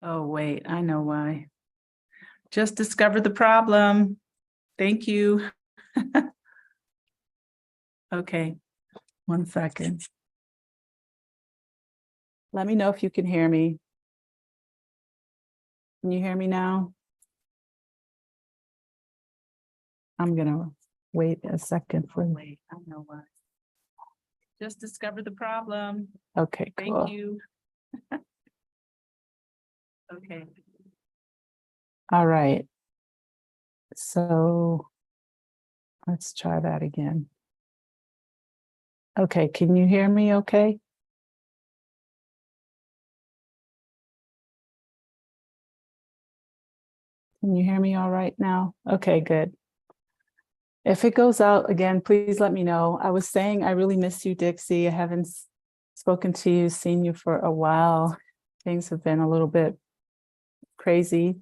Oh, wait, I know why. Just discovered the problem. Thank you. Okay, 1 second. Let me know if you can hear me. Can you hear me now? I'm gonna wait a second for wait. I know why. Just discovered the problem. Okay, cool. Thank you. Okay. All right. So let's try that again. Okay, can you hear me okay? Can you hear me all right now? Okay, good. If it goes out again, please let me know. I was saying I really miss you, Dixie. I haven't spoken to you, seen you for a while. Things have been a little bit crazy.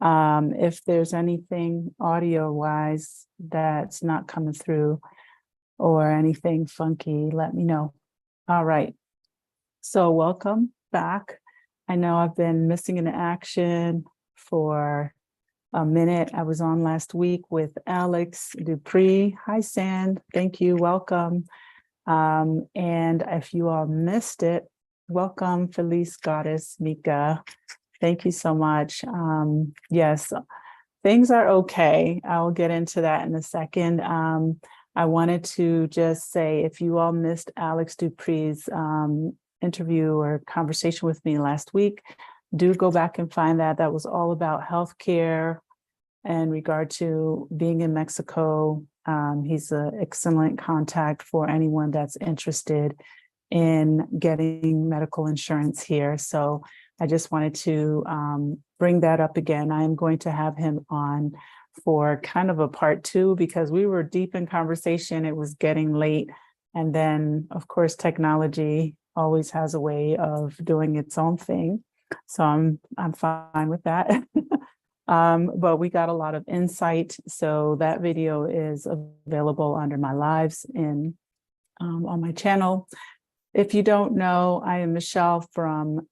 If there's anything audio-wise that's not coming through or anything funky, let me know. All right. So welcome back. I know I've been missing in action for a minute. I was on last week with Alex Dupree. Hi, Sand. Thank you. Welcome. And if you all missed it, welcome, Felice Goddess Mika. Thank you so much. Yes, things are okay. I'll get into that in a second. I wanted to just say, if you all missed Alex Dupree's interview or conversation with me last week, do go back and find that. That was all about healthcare in regard to being in Mexico. He's an excellent contact for anyone that's interested in getting medical insurance here. So I just wanted to bring that up again. I am going to have him on for kind of a part 2 because we were deep in conversation. It was getting late. And then, of course, technology always has a way of doing its own thing. So I'm fine with that. But we got a lot of insight. So that video is available under my lives on my channel. If you don't know, I am Michelle from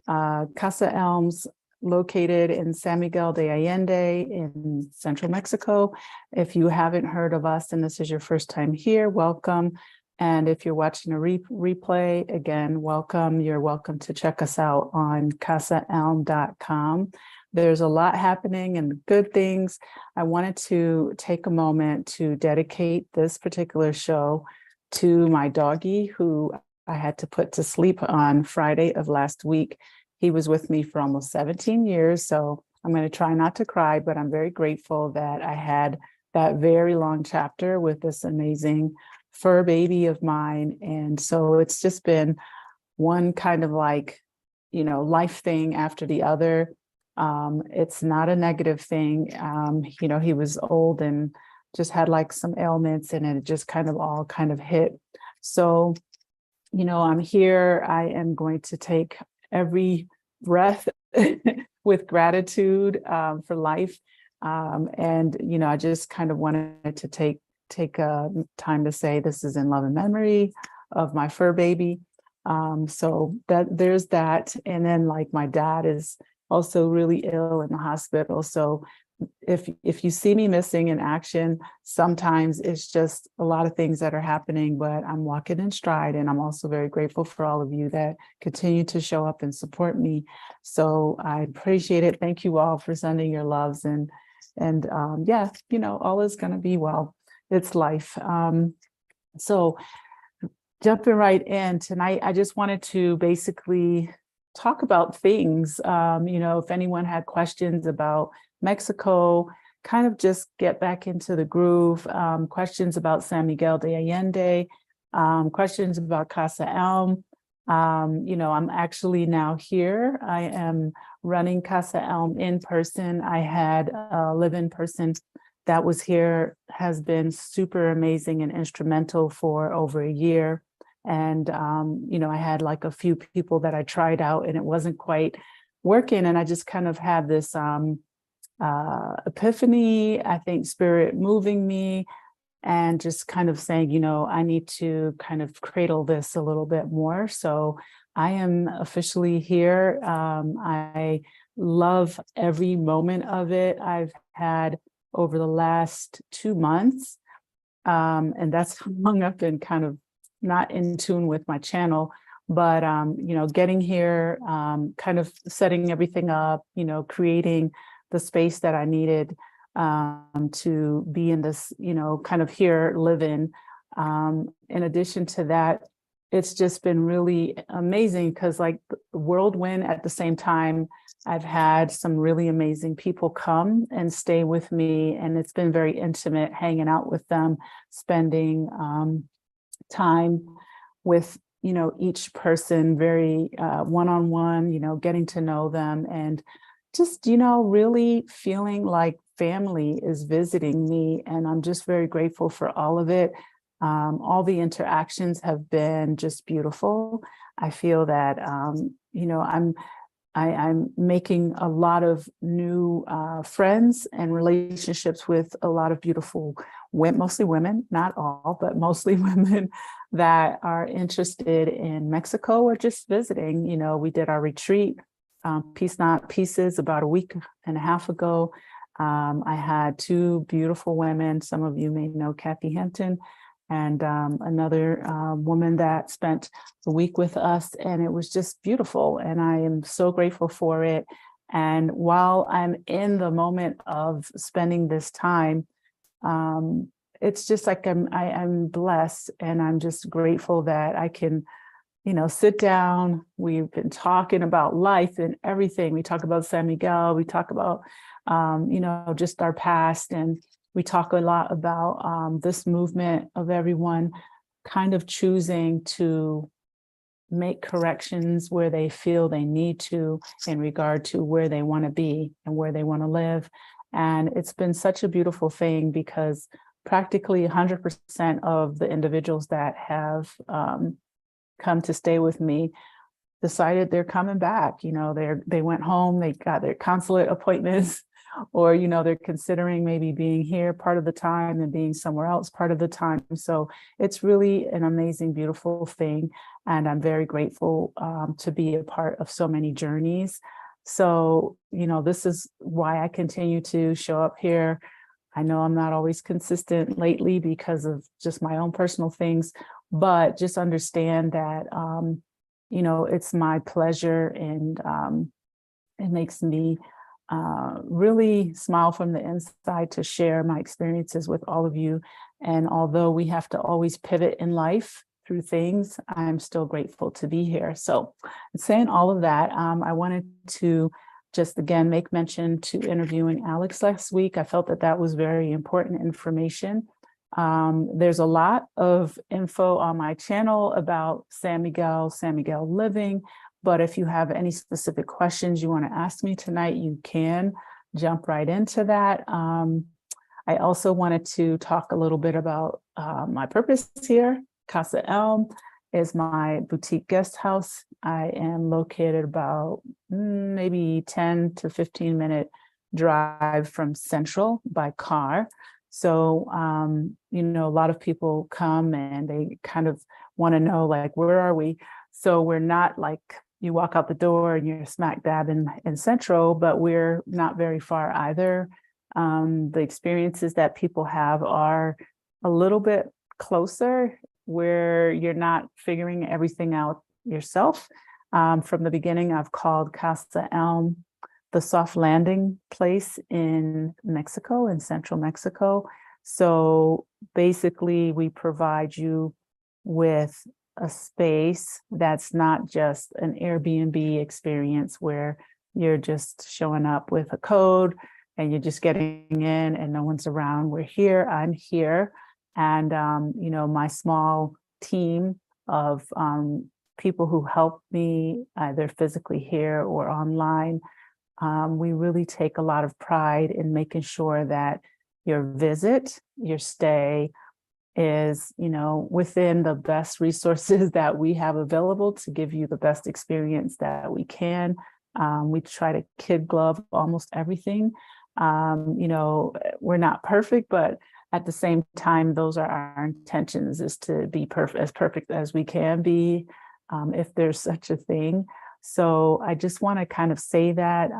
Casa Elms, located in San Miguel de Allende in central Mexico. If you haven't heard of us and this is your first time here, welcome. And if you're watching a replay, again, welcome. You're welcome to check us out on casaelm.com. There's a lot happening and good things. I wanted to take a moment to dedicate this particular show to my doggie, who I had to put to sleep on Friday of last week. He was with me for almost 17 years. So I'm going to try not to cry, but I'm very grateful that I had that very long chapter with this amazing fur baby of mine. And so it's just been one kind of like, life thing after the other. It's not a negative thing. He was old and just had like some ailments and it just kind of all kind of hit. So, I'm here. I am going to take every breath with gratitude for life. I just kind of wanted to take time to say this is in love and memory of my fur baby. So that there's that. And then like my dad is also really ill in the hospital. So if you see me missing in action, sometimes it's just a lot of things that are happening, but I'm walking in stride. And I'm also very grateful for all of you that continue to show up and support me. So I appreciate it. Thank you all for sending your loves and all is going to be well. It's life. So jumping right in tonight, I just wanted to basically talk about things. If anyone had questions about Mexico, kind of just get back into the groove. Questions about San Miguel de Allende, questions about Casa Elm. I'm actually now here. I am running Casa Elm in person. I had a live-in person that was here, has been super amazing and instrumental for over a year. And, I had like a few people that I tried out and it wasn't quite working. And I just kind of had this epiphany, I think spirit moving me and just kind of saying, I need to kind of cradle this a little bit more. So I am officially here. I love every moment of it I've had over the last 2 months. And that's how long I've been kind of not in tune with my channel. But, getting here, kind of setting everything up, creating the space that I needed to be in this, kind of here living. In addition to that, it's just been really amazing because like whirlwind at the same time, I've had some really amazing people come and stay with me, and it's been very intimate hanging out with them, spending time with, each person very one-on-one, getting to know them and just, really feeling like family is visiting me. And I'm just very grateful for all of it. All the interactions have been just beautiful. I feel that, I'm making a lot of new friends and relationships with a lot of beautiful women, mostly women, not all, but mostly women that are interested in Mexico or just visiting. We did our retreat, Peace Not Pieces, about a week and a half ago. I had two beautiful women. Some of you may know Kathy Hampton, and another woman that spent the week with us, and it was just beautiful, and I am so grateful for it. And while I'm in the moment of spending this time, it's just like I'm blessed, and I'm just grateful that I can, sit down. We've been talking about life and everything. We talk about San Miguel, we talk about, just our past, and we talk a lot about this movement of everyone kind of choosing to make corrections where they feel they need to in regard to where they want to be and where they want to live. And it's been such a beautiful thing because practically 100% of the individuals that have come to stay with me decided they're coming back. They went home, they got their consulate appointments, or they're considering maybe being here part of the time and being somewhere else part of the time. So it's really an amazing, beautiful thing, and I'm very grateful to be a part of so many journeys. So this is why I continue to show up here. I know I'm not always consistent lately because of just my own personal things, but just understand that it's my pleasure, and it makes me really smile from the inside to share my experiences with all of you. And although we have to always pivot in life through things, I'm still grateful to be here. So saying all of that, I wanted to just again make mention to interviewing Alex last week. I felt that that was very important information. There's a lot of info on my channel about San Miguel living. But if you have any specific questions you want to ask me tonight, you can jump right into that. I also wanted to talk a little bit about my purpose here. Casa Elm is my boutique guest house. I am located about maybe 10 to 15 minute drive from Central by car. So, a lot of people come and they kind of want to know, like, where are we? So we're not like you walk out the door and you're smack dab in Central, but we're not very far either. The experiences that people have are a little bit closer, where you're not figuring everything out yourself. From the beginning, I've called Casa Elm the soft landing place in Mexico, in central Mexico. So basically, we provide you with a space that's not just an Airbnb experience where you're just showing up with a code and you're just getting in and no one's around. We're here, I'm here. And, my small team of people who help me either physically here or online, we really take a lot of pride in making sure that your visit, your stay is, within the best resources that we have available to give you the best experience that we can. We try to kid glove almost everything. We're not perfect, but at the same time, those are our intentions, is to be perfect as we can be. if there's such a thing. So I just want to kind of say that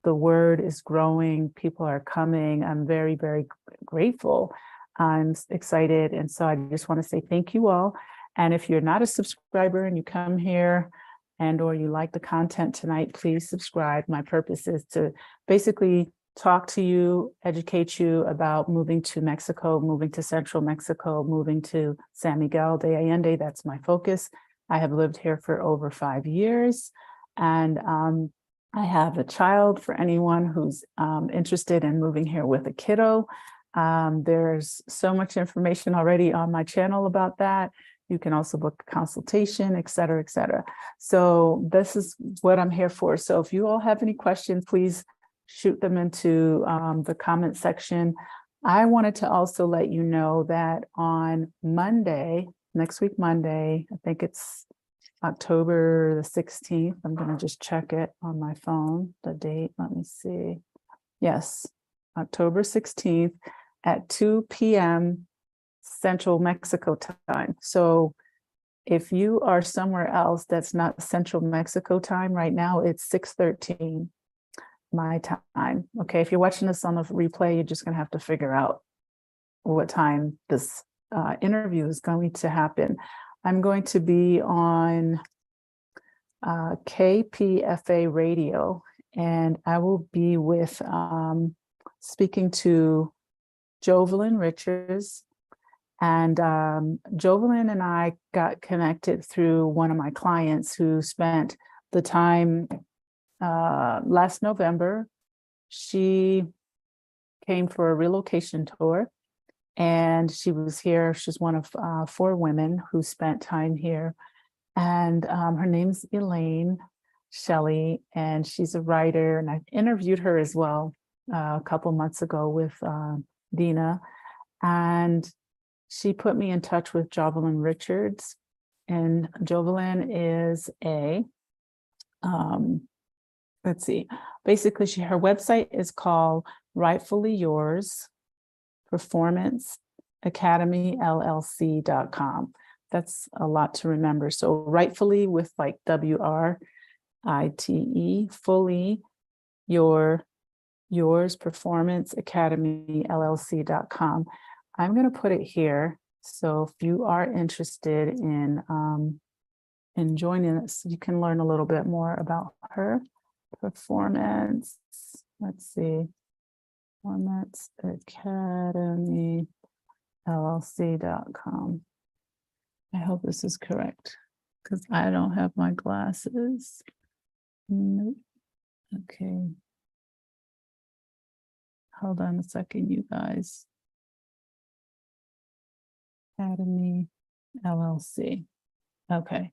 the word is growing, people are coming. I'm very, very grateful. I'm excited. And so I just want to say thank you all. And if you're not a subscriber and you come here or you like the content tonight, please subscribe. My purpose is to basically talk to you, educate you about moving to Mexico, moving to Central Mexico, moving to San Miguel de Allende. That's my focus. I have lived here for over 5 years, and I have a child for anyone who's interested in moving here with a kiddo. There's so much information already on my channel about that. You can also book a consultation, et cetera, et cetera. So this is what I'm here for. So if you all have any questions, please shoot them into the comment section. I wanted to also let you know that on Monday, next week, Monday, I think it's October the 16th. I'm going to just check it on my phone, the date. Let me see. Yes, October 16th at 2 p.m. Central Mexico time. So if you are somewhere else that's not Central Mexico time right now, it's 6:13 my time. Okay, if you're watching this on the replay, you're just going to have to figure out what time this interview is going to happen. I'm going to be on KPFA radio, and I will be with speaking to Jovelyn Richards. And Jovelyn and I got connected through one of my clients who spent the time last November. She came for a relocation tour, and she was here. She's one of 4 women who spent time here. And her name's Elaine Shelley, and she's a writer. And I interviewed her as well a couple months ago with Dina. And she put me in touch with Jovelyn Richards. And Jovelyn is a, let's see, basically her website is called Rightfully Yours Performance Academy LLC.com. That's a lot to remember. So rightfully with like WRITE, fully yours Performance Academy LLC.com. I'm going to put it here. So if you are interested in joining us, you can learn a little bit more about her performance. Let's see. Performance Academy LLC.com. I hope this is correct because I don't have my glasses. Nope. Okay. Hold on a second, you guys. Academy LLC. Okay.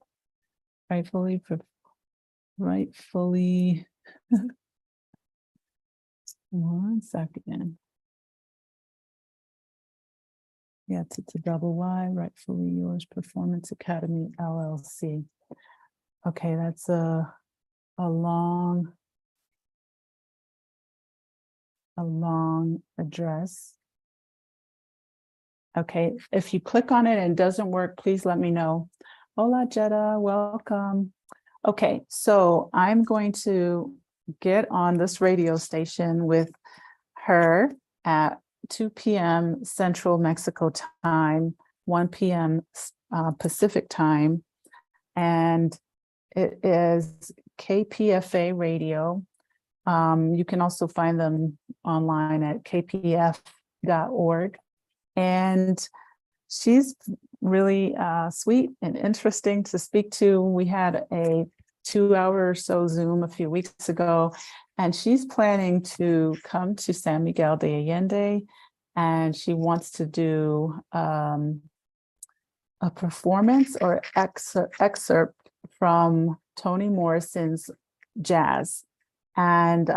Rightfully. One second. Yes, it's a double Y, Rightfully Yours Performance Academy LLC. Okay, that's a long address. Okay, if you click on it and it doesn't work, please let me know. Hola, Jetta, welcome. Okay, so I'm going to get on this radio station with her at 2 p.m. Central Mexico time, 1 p.m. Pacific time, and it is KPFA radio. You can also find them online at kpf.org. And she's really sweet and interesting to speak to. We had a 2-hour or so Zoom a few weeks ago, and she's planning to come to San Miguel de Allende, and she wants to do a performance or excerpt from Toni Morrison's jazz. And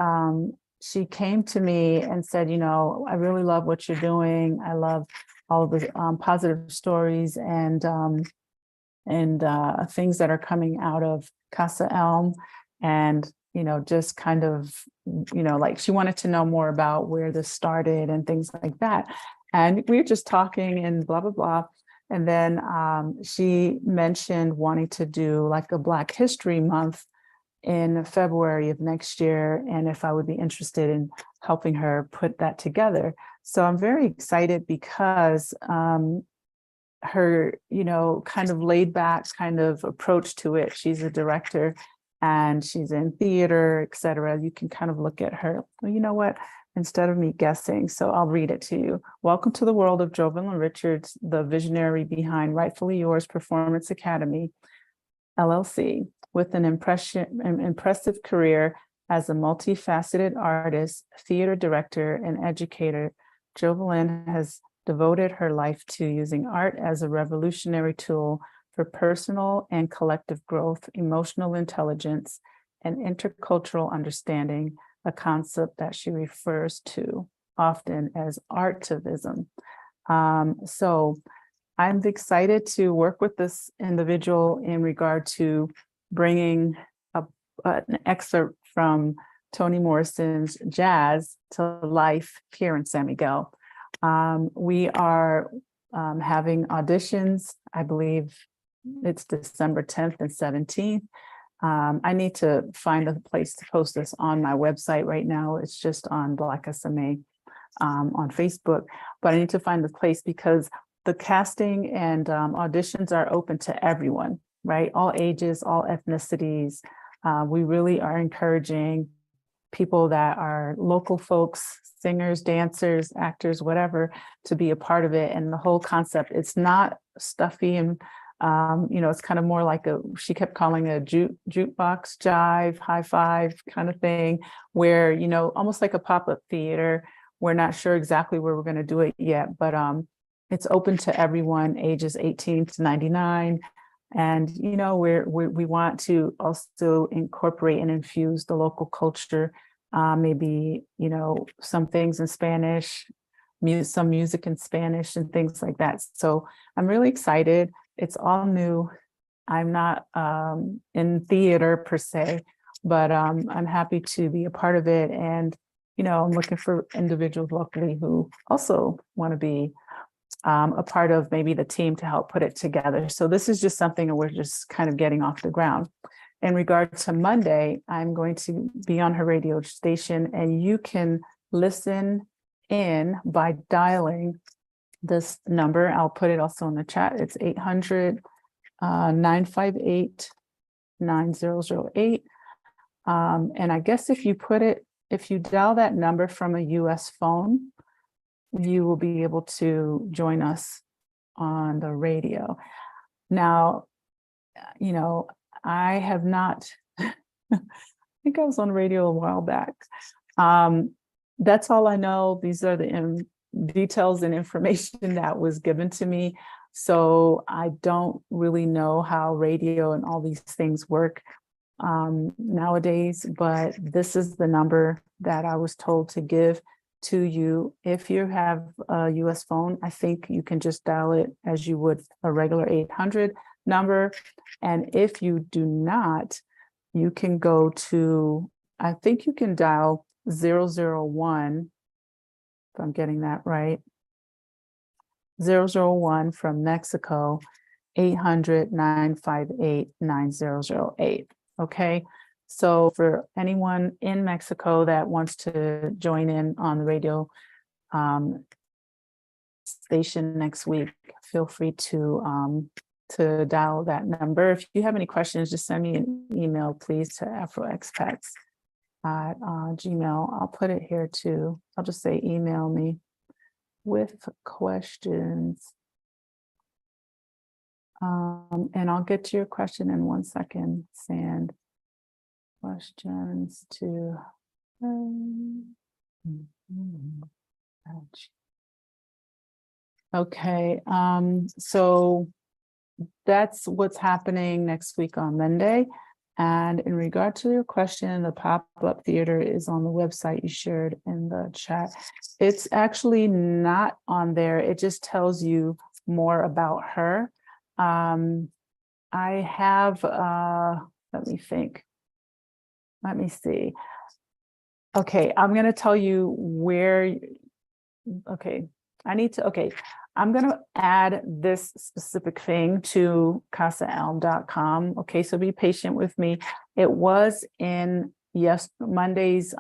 she came to me and said, you know, I really love what you're doing. I love all the positive stories and things that are coming out of Casa Elm. And, you know, just kind of, you know, like she wanted to know more about where this started and things like that. And we were just talking and blah, blah, blah. And then she mentioned wanting to do like a Black History Month in February of next year, and if I would be interested in helping her put that together. So I'm very excited because her, kind of laid back kind of approach to it. She's a director and she's in theater, et cetera. You can kind of look at her. Well, you know what? Instead of me guessing, so I'll read it to you. Welcome to the world of Jovelyn Richards, the visionary behind Rightfully Yours Performance Academy, LLC. With an impressive career as a multifaceted artist, theater director, and educator, Jovelyn has devoted her life to using art as a revolutionary tool for personal and collective growth, emotional intelligence, and intercultural understanding, a concept that she refers to often as artivism. So I'm excited to work with this individual in regard to bringing an excerpt from Toni Morrison's Jazz to life here in San Miguel. We are having auditions. I believe it's December 10th and 17th. I need to find a place to post this on my website right now. It's just on Black SMA on Facebook, but I need to find the place because the casting and auditions are open to everyone, right? All ages, all ethnicities. We really are encouraging people that are local folks, singers, dancers, actors, whatever, to be a part of it. And the whole concept, it's not stuffy and it's kind of more like she kept calling it a jukebox, jive, high five kind of thing, where, almost like a pop-up theater. We're not sure exactly where we're going to do it yet, but it's open to everyone, ages 18 to 99. And, we want to also incorporate and infuse the local culture, maybe, some things in Spanish, some music in Spanish and things like that. So I'm really excited. It's all new. I'm not in theater per se, but I'm happy to be a part of it. And, I'm looking for individuals locally who also want to be a part of maybe the team to help put it together. So this is just something that we're just kind of getting off the ground. In regard to Monday, I'm going to be on her radio station, and you can listen in by dialing this number. I'll put it also in the chat. It's 800-958-9008. And I guess if you dial that number from a US phone, you will be able to join us on the radio. Now, I have not, I think I was on radio a while back. That's all I know. These are the details and information that was given to me. So I don't really know how radio and all these things work nowadays, but this is the number that I was told to give to you. If you have a US phone, I think you can just dial it as you would a regular 800 number. And if you do not, you can go to, I think you can dial 001, if I'm getting that right, 001 from Mexico, 800-958-9008. Okay. So for anyone in Mexico that wants to join in on the radio station next week, feel free to dial that number. If you have any questions, just send me an email, please, to afroexpats@gmail. I'll put it here too. I'll just say email me with questions. And I'll get to your question in 1 second. Send questions to okay, so that's what's happening next week on Monday. And in regard to your question, the pop-up theater is on the website you shared in the chat. It's actually not on there. It just tells you more about her. I have, let me think. Let me see. Okay, I'm going to tell you where, okay, I'm going to add this specific thing to casaelm.com. Okay, so be patient with me. It was in Monday's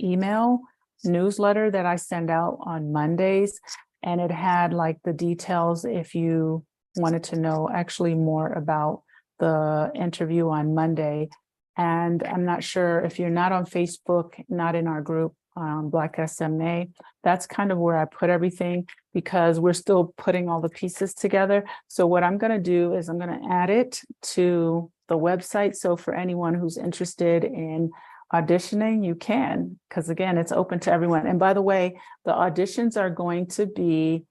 email newsletter that I send out on Mondays, and it had like the details if you wanted to know actually more about the interview on Monday. And I'm not sure if you're not on Facebook, not in our group, Black SMA, that's kind of where I put everything because we're still putting all the pieces together. So what I'm going to do is I'm going to add it to the website. So for anyone who's interested in auditioning, you can, because again, it's open to everyone. And by the way, the auditions are going to be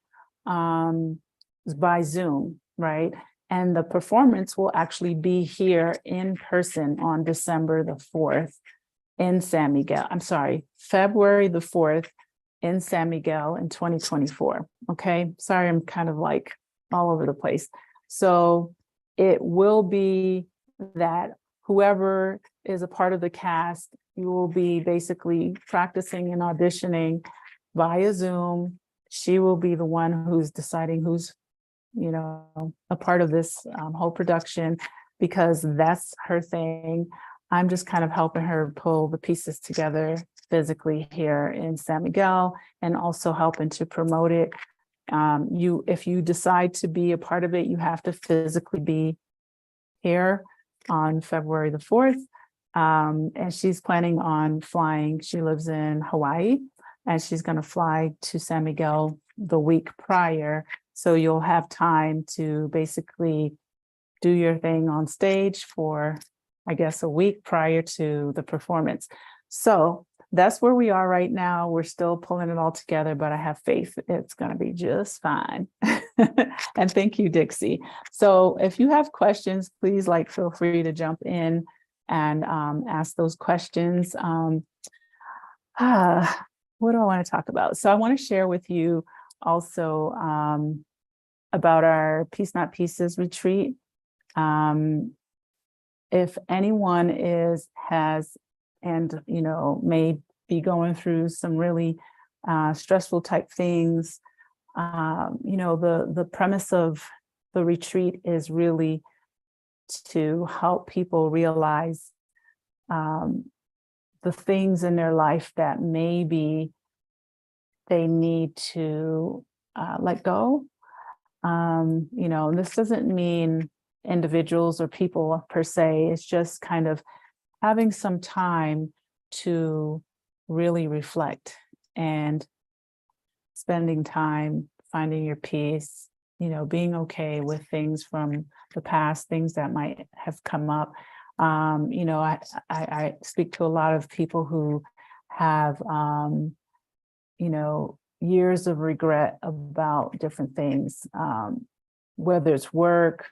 by Zoom, right? And the performance will actually be here in person on December the 4th in San Miguel. I'm sorry, February the 4th in San Miguel in 2024. Okay, sorry, I'm kind of like all over the place. So it will be that whoever is a part of the cast, you will be basically practicing and auditioning via Zoom. She will be the one who's deciding who's, you know, a part of this whole production, because that's her thing. I'm just kind of helping her pull the pieces together physically here in San Miguel and also helping to promote it. If you decide to be a part of it, you have to physically be here on February the 4th. And she's planning on flying. She lives in Hawaii, and she's going to fly to San Miguel the week prior. So you'll have time to basically do your thing on stage for, I guess, a week prior to the performance. So that's where we are right now. We're still pulling it all together, but I have faith it's going to be just fine. And thank you, Dixie. So if you have questions, please feel free to jump in and ask those questions. What do I want to talk about? So I want to share with you also about our Peace Not Pieces retreat. If anyone may be going through some really stressful type things, the premise of the retreat is really to help people realize the things in their life that maybe they need to let go. This doesn't mean individuals or people per se. It's just kind of having some time to really reflect and spending time finding your peace, being okay with things from the past, things that might have come up. I speak to a lot of people who have, years of regret about different things, whether it's work,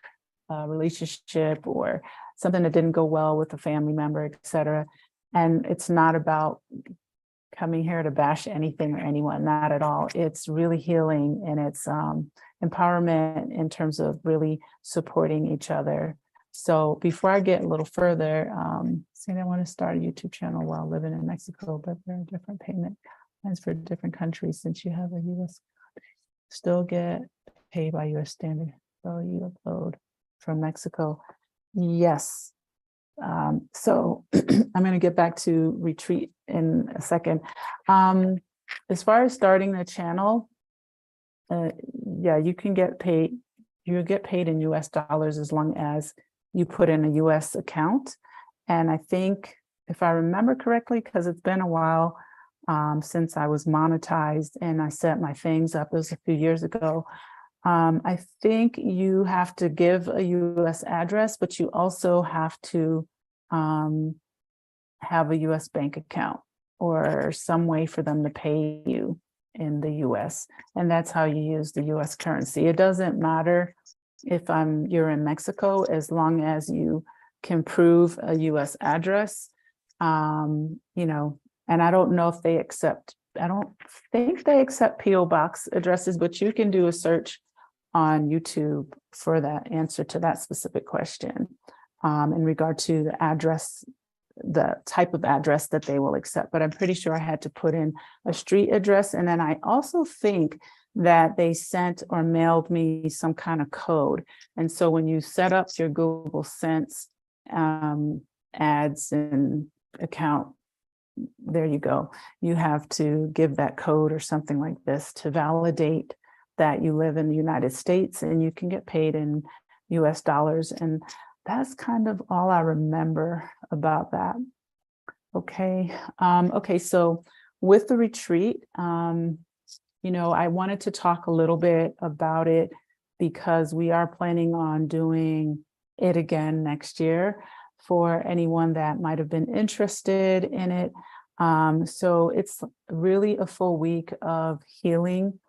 relationship, or something that didn't go well with a family member, et cetera. And it's not about coming here to bash anything or anyone, not at all. It's really healing, and it's empowerment in terms of really supporting each other. So before I get a little further, saying I want to start a YouTube channel while living in Mexico, but there are different payment plans for different countries. Since you have a U.S. still get paid by U.S. standard, so you upload from Mexico. Yes. So I'm going to get back to retreat in a second. As far as starting the channel, you can get paid. You get paid in US dollars as long as you put in a US account. And I think, if I remember correctly, because it's been a while since I was monetized and I set my things up, it was a few years ago. I think you have to give a US address, but you also have to have a US bank account or some way for them to pay you in the US. And that's how you use the US currency. It doesn't matter if you're in Mexico, as long as you can prove a US address. And I don't know if they accept, I don't think they accept PO box addresses, but you can do a search on YouTube for that answer to that specific question in regard to the address the type of address that they will accept, but I'm pretty sure I had to put in a street address. And then I also think that they sent or mailed me some kind of code. And so when you set up your Google Sense ads and account, there you go. You have to give that code or something like this to validate that you live in the United States and you can get paid in US dollars. And that's kind of all I remember about that. Okay. Okay. So with the retreat, I wanted to talk a little bit about it because we are planning on doing it again next year for anyone that might have been interested in it. So it's really a full week of healing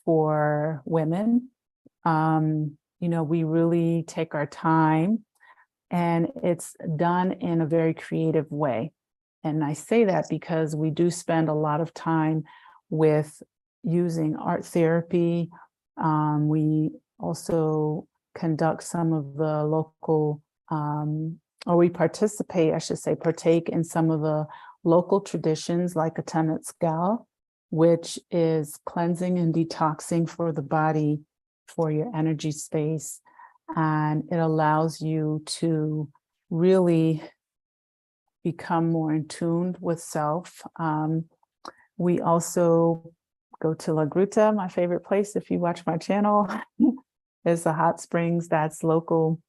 for women. We really take our time, and it's done in a very creative way. And I say that because we do spend a lot of time with using art therapy. We also conduct some of the local, or we participate, I should say, partake in some of the local traditions like a Temescal, which is cleansing and detoxing for the body, for your energy space. And it allows you to really become more in tune with self. We also go to La Gruta, my favorite place, if you watch my channel. There's a hot springs that's local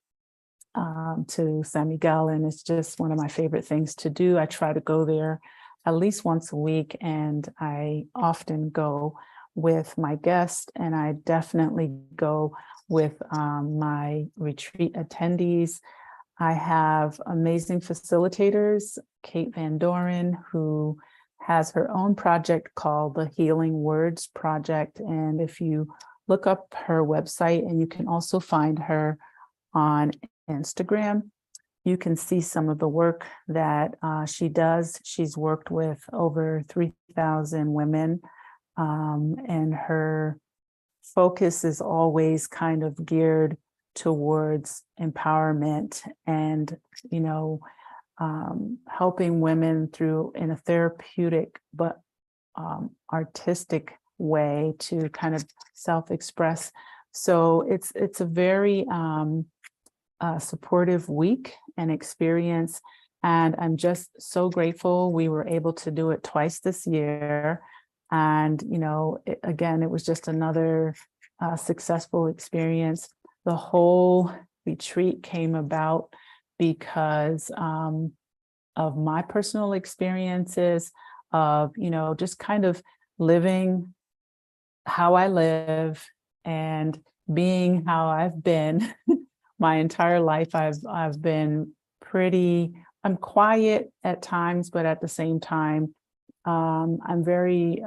to San Miguel, and it's just one of my favorite things to do. I try to go there at least once a week, and I often go with my guests, and I definitely go with my retreat attendees. I have amazing facilitators, Kate Van Doren, who has her own project called the Healing Words Project. And if you look up her website, and you can also find her on Instagram, you can see some of the work that she does. She's worked with over 3,000 women, and her focus is always kind of geared towards empowerment and, helping women through in a therapeutic but artistic way to kind of self-express. So it's a very supportive week and experience. And I'm just so grateful we were able to do it twice this year. And, it was just another successful experience. The whole retreat came about because of my personal experiences of, just kind of living how I live and being how I've been my entire life. I've been I'm quiet at times, but at the same time, I'm very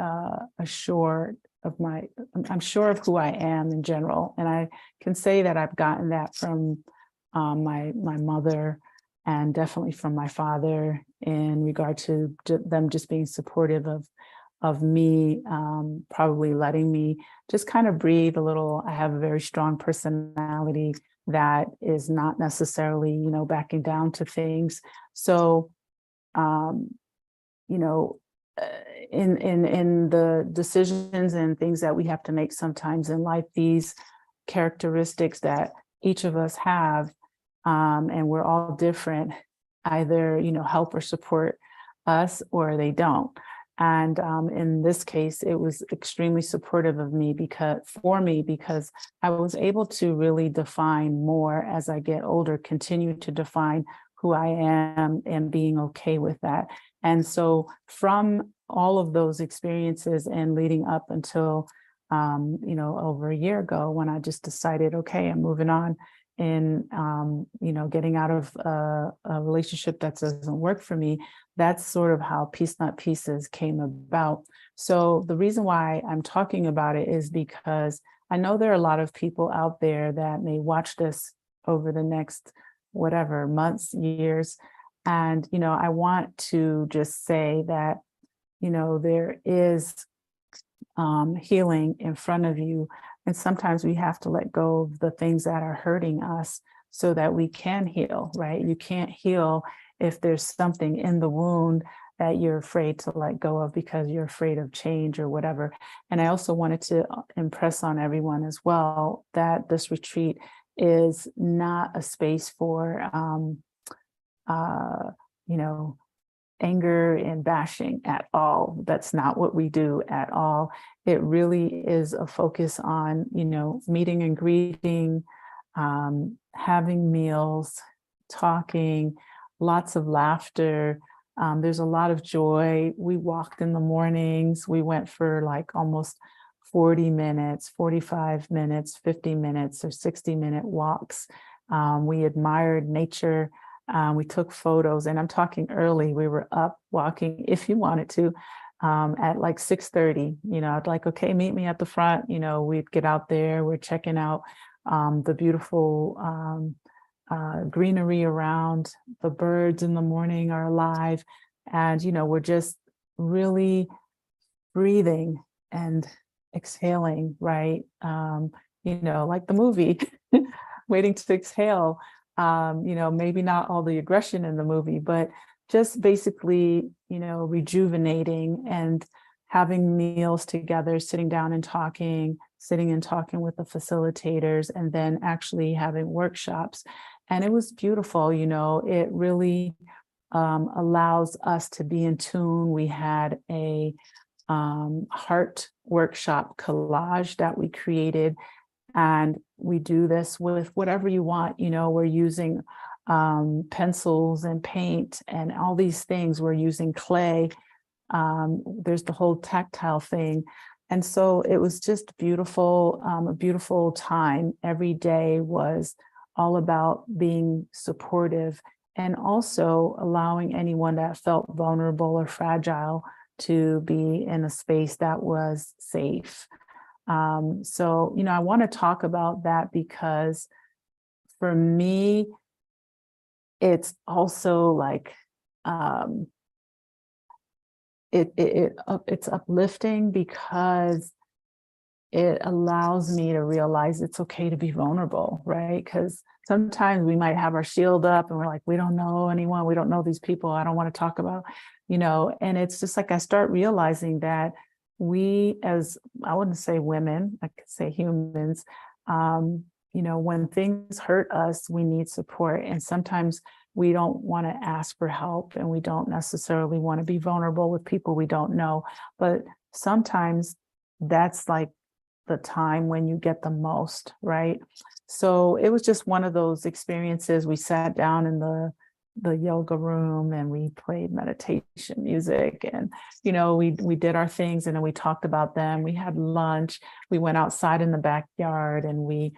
assured of I'm sure of who I am in general. And I can say that I've gotten that from my mother, and definitely from my father, in regard to them just being supportive of me, probably letting me just kind of breathe a little. I have a very strong personality that is not necessarily, backing down to things. So, in the decisions and things that we have to make sometimes in life, these characteristics that each of us have, and we're all different, either, help or support us, or they don't. And in this case, it was extremely supportive of me because I was able to really define more as I get older, continue to define who I am and being okay with that. And so from all of those experiences and leading up until, over a year ago, when I just decided, okay, I'm moving on in, getting out of a relationship that doesn't work for me, that's sort of how Peace Not Pieces came about. So the reason why I'm talking about it is because I know there are a lot of people out there that may watch this over the next, whatever, months, years. And, I want to just say that, there is healing in front of you. And sometimes we have to let go of the things that are hurting us so that we can heal, right? You can't heal if there's something in the wound that you're afraid to let go of because you're afraid of change or whatever. And I also wanted to impress on everyone as well that this retreat is not a space for, you know, anger and bashing at all. That's not what we do at all. It really is a focus on, you know, meeting and greeting, having meals, talking, lots of laughter. There's a lot of joy. We walked in the mornings. We went for like almost 40 minutes, 45 minutes, 50 minutes, or 60-minute walks. We admired nature. We took photos, and I'm talking early. We were up walking, if you wanted to, at like 6:30. You know, I'd like, okay, meet me at the front. You know, we'd get out there. We're checking out the beautiful greenery around. The birds in the morning are alive, and you know, we're just really breathing and exhaling, right? You know, like the movie, waiting to exhale. You know, maybe not all the aggression in the movie, but just basically, you know, rejuvenating and having meals together, sitting down and talking, with the facilitators, and then actually having workshops. And it was beautiful, you know, it really allows us to be in tune. We had a heart workshop collage that we created. And we do this with whatever you want. You know, we're using pencils and paint and all these things. We're using clay. There's the whole tactile thing. And so it was just beautiful, a beautiful time. Every day was all about being supportive and also allowing anyone that felt vulnerable or fragile to be in a space that was safe. So, you know, I want to talk about that because for me, it's also like, it's uplifting because it allows me to realize it's okay to be vulnerable, right? Because sometimes we might have our shield up and we're like, we don't know anyone, we don't know these people, I don't want to talk about, you know, and it's just like I start realizing that we, as I wouldn't say women, I could say humans, you know, when things hurt us, we need support. And sometimes we don't want to ask for help, and we don't necessarily want to be vulnerable with people we don't know. But sometimes that's like the time when you get the most, right? So it was just one of those experiences. We sat down in the yoga room and we played meditation music, and you know, we did our things and then we talked about them. We had lunch, we went outside in the backyard, and we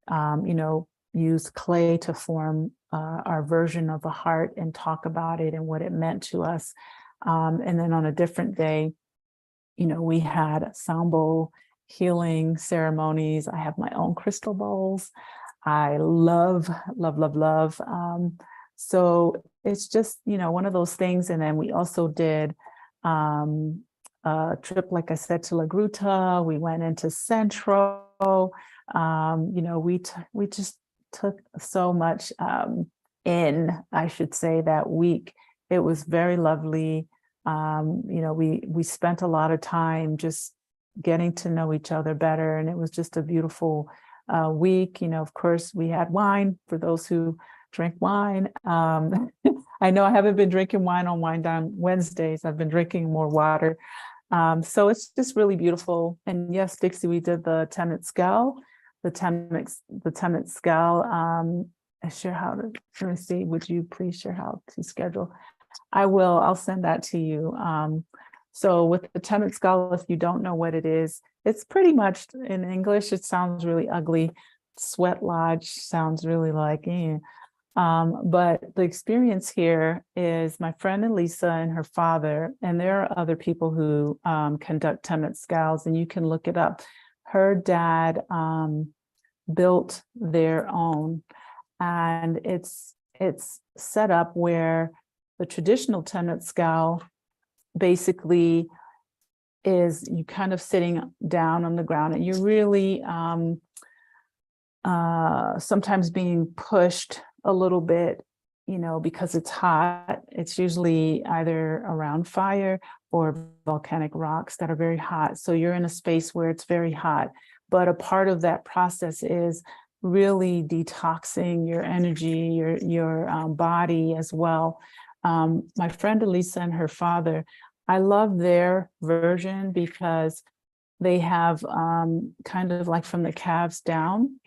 you know, used clay to form our version of a heart and talk about it and what it meant to us. And then on a different day, you know, we had sound bowl healing ceremonies. I have my own crystal bowls. I love, love, love, love. So it's just, you know, one of those things. And then we also did a trip, like I said, to La Gruta. We went into Centro. You know, we just took so much in, I should say, that week. It was very lovely. You know, we spent a lot of time just getting to know each other better, and it was just a beautiful week. You know, of course, we had wine for those who drink wine. I know I haven't been drinking wine on Wine Down Wednesdays. I've been drinking more water. So it's just really beautiful. And yes, Dixie, we did the Temescal, the Temescal. I share how to, let me see, would you please share how to schedule? I will, I'll send that to you. So with the Temescal, if you don't know what it is, it's pretty much, in English, it sounds really ugly. Sweat lodge sounds really like, but the experience here is my friend Elisa and her father, and there are other people who conduct Temescals, and you can look it up. Her dad built their own, and it's set up where the traditional Temescal basically is you kind of sitting down on the ground, and you're really sometimes being pushed a little bit because it's hot, it's usually either around fire or volcanic rocks that are very hot. So you're in a space where it's very hot. But a part of that process is really detoxing your energy, your body as well. My friend Elisa and her father, I love their version because they have kind of like from the calves down,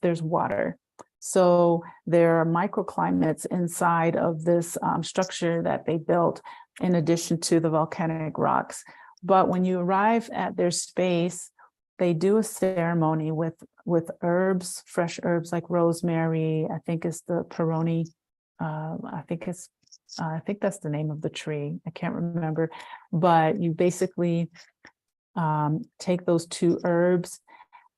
there's water. So there are microclimates inside of this structure that they built in addition to the volcanic rocks. But when you arrive at their space, they do a ceremony with herbs, fresh herbs like rosemary. I think it's the peroni. I think that's the name of the tree. I can't remember. But you basically take those two herbs,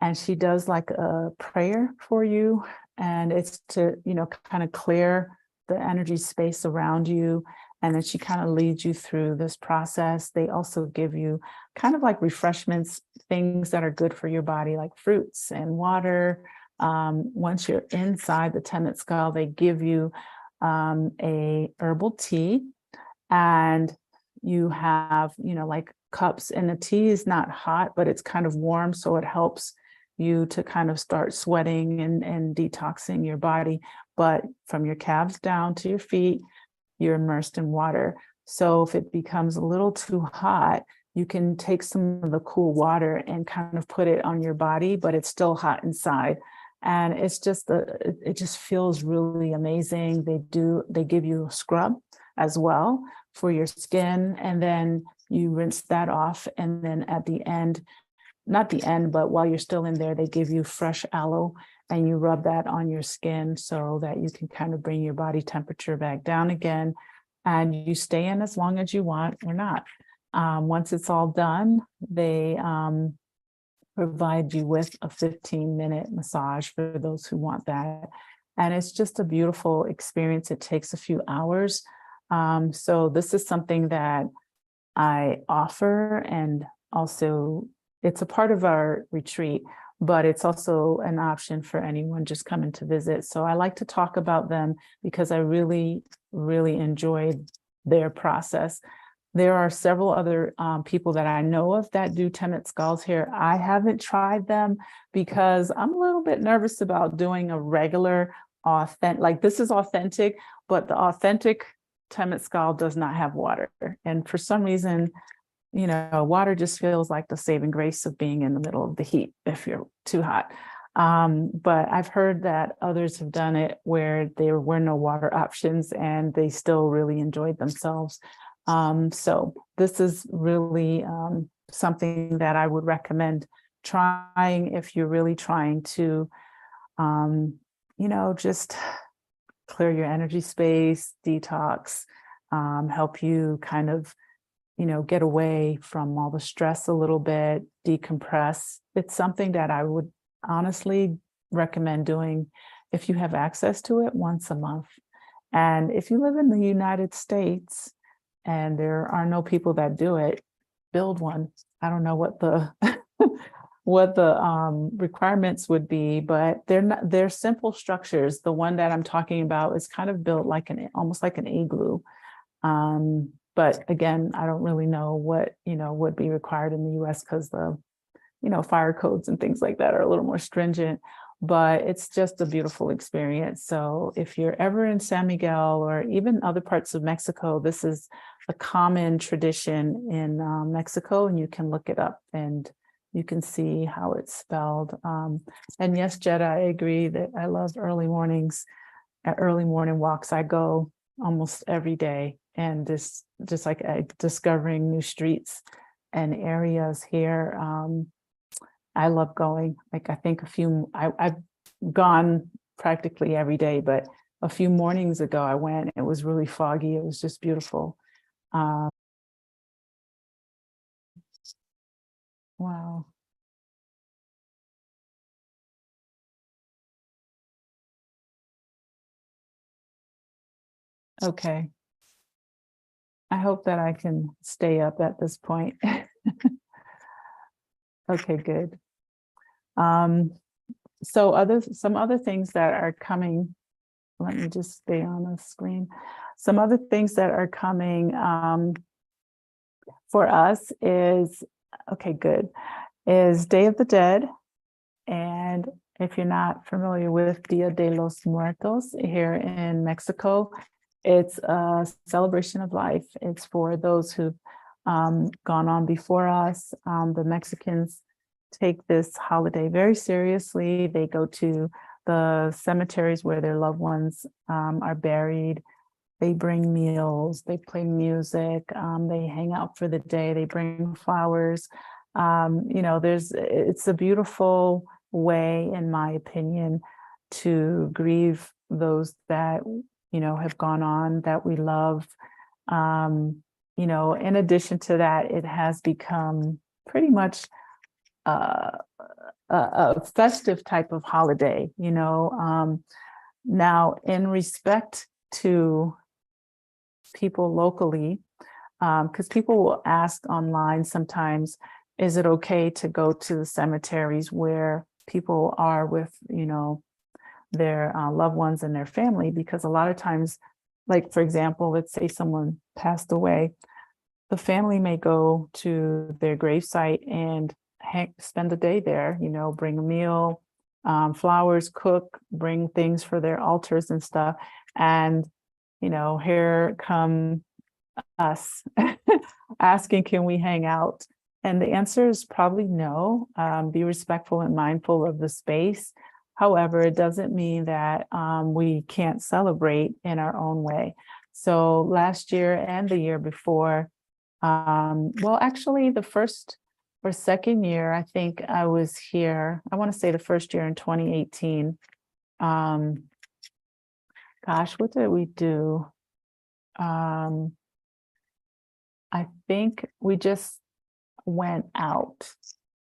and she does like a prayer for you, and it's to kind of clear the energy space around you, and then she kind of leads you through this process. They also give you kind of like refreshments, things that are good for your body, like fruits and water. Once you're inside the tenant skull, they give you a herbal tea, and you have like cups, and the tea is not hot, but it's kind of warm, so it helps you to kind of start sweating and detoxing your body. But from your calves down to your feet, you're immersed in water. So if it becomes a little too hot, you can take some of the cool water and kind of put it on your body, but it's still hot inside. And it's just it just feels really amazing. They give you a scrub as well for your skin, and then you rinse that off. And then at the end, not the end, but while you're still in there, they give you fresh aloe, and you rub that on your skin so that you can kind of bring your body temperature back down again. And you stay in as long as you want or not. Once it's all done, they provide you with a 15-minute massage for those who want that. And it's just a beautiful experience. It takes a few hours. So this is something that I offer, and also it's a part of our retreat, but it's also an option for anyone just coming to visit. So I like to talk about them because I really, really enjoyed their process. There are several other people that I know of that do tenant skulls here. I haven't tried them because I'm a little bit nervous about doing a regular authentic, like this is authentic, but the authentic tenant skull does not have water. And for some reason, water just feels like the saving grace of being in the middle of the heat if you're too hot. But I've heard that others have done it where there were no water options and they still really enjoyed themselves. So this is really something that I would recommend trying if you're really trying to, just clear your energy space, detox, help you kind of, get away from all the stress a little bit, decompress. It's something that I would honestly recommend doing if you have access to it once a month. And if you live in the United States and there are no people that do it, build one. I don't know what the requirements would be, but they're simple structures. The one that I'm talking about is kind of built like almost like an igloo. But again, I don't really know what, would be required in the US because the, fire codes and things like that are a little more stringent, but it's just a beautiful experience. So if you're ever in San Miguel or even other parts of Mexico, this is a common tradition in Mexico, and you can look it up and you can see how it's spelled. And yes, Jetta, I agree that I love early mornings. At early morning walks, I go almost every day, and just like discovering new streets and areas here. I love going. Like I think I've gone practically every day, but a few mornings ago I went. It was really foggy. It was just beautiful. Wow. Okay. I hope that I can stay up at this point. Okay, good. So some other things that are coming let me just stay on the screen. Some other things that are coming for us is, okay, good, is Day of the Dead. And if you're not familiar with Dia de los Muertos here in Mexico, it's a celebration of life. It's for those who've gone on before us. The Mexicans take this holiday very seriously. They go to the cemeteries where their loved ones are buried. They bring meals, they play music, they hang out for the day, they bring flowers. It's a beautiful way, in my opinion, to grieve those that, have gone on, that we love. In addition to that, it has become pretty much a festive type of holiday, now in respect to people locally, because people will ask online sometimes, is it okay to go to the cemeteries where people are with, their loved ones and their family? Because a lot of times, like, for example, let's say someone passed away, the family may go to their gravesite and spend the day there, bring a meal, flowers, cook, bring things for their altars and stuff. And here come us asking, can we hang out? And the answer is probably no. Be respectful and mindful of the space. However, it doesn't mean that we can't celebrate in our own way. So last year and the year before, actually the first or second year, I think I was here, I want to say the first year in 2018. What did we do? I think we just went out,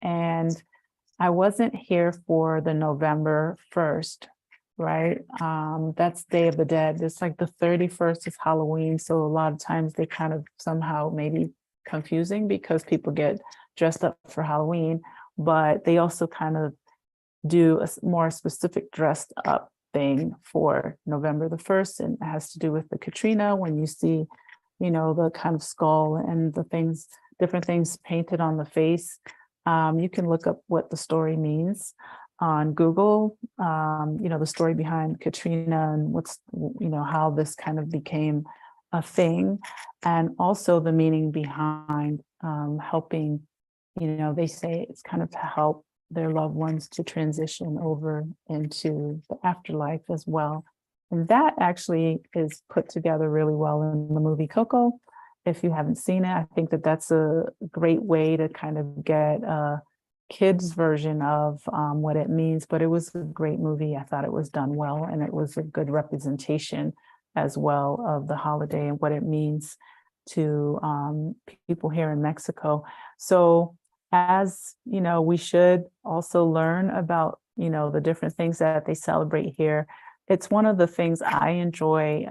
and I wasn't here for the November 1st, right? That's Day of the Dead. It's like the 31st is Halloween. So a lot of times they kind of somehow maybe confusing because people get dressed up for Halloween, but they also kind of do a more specific dressed up thing for November the 1st. And it has to do with the Katrina, when you see, the kind of skull and the things, different things painted on the face. You can look up what the story means on Google, the story behind Katrina and what's, how this kind of became a thing. And also the meaning behind helping, they say it's kind of to help their loved ones to transition over into the afterlife as well. And that actually is put together really well in the movie Coco. If you haven't seen it, I think that that's a great way to kind of get a kid's version of what it means. But it was a great movie. I thought it was done well, and it was a good representation as well of the holiday and what it means to people here in Mexico. So as we should also learn about the different things that they celebrate here. It's one of the things I enjoy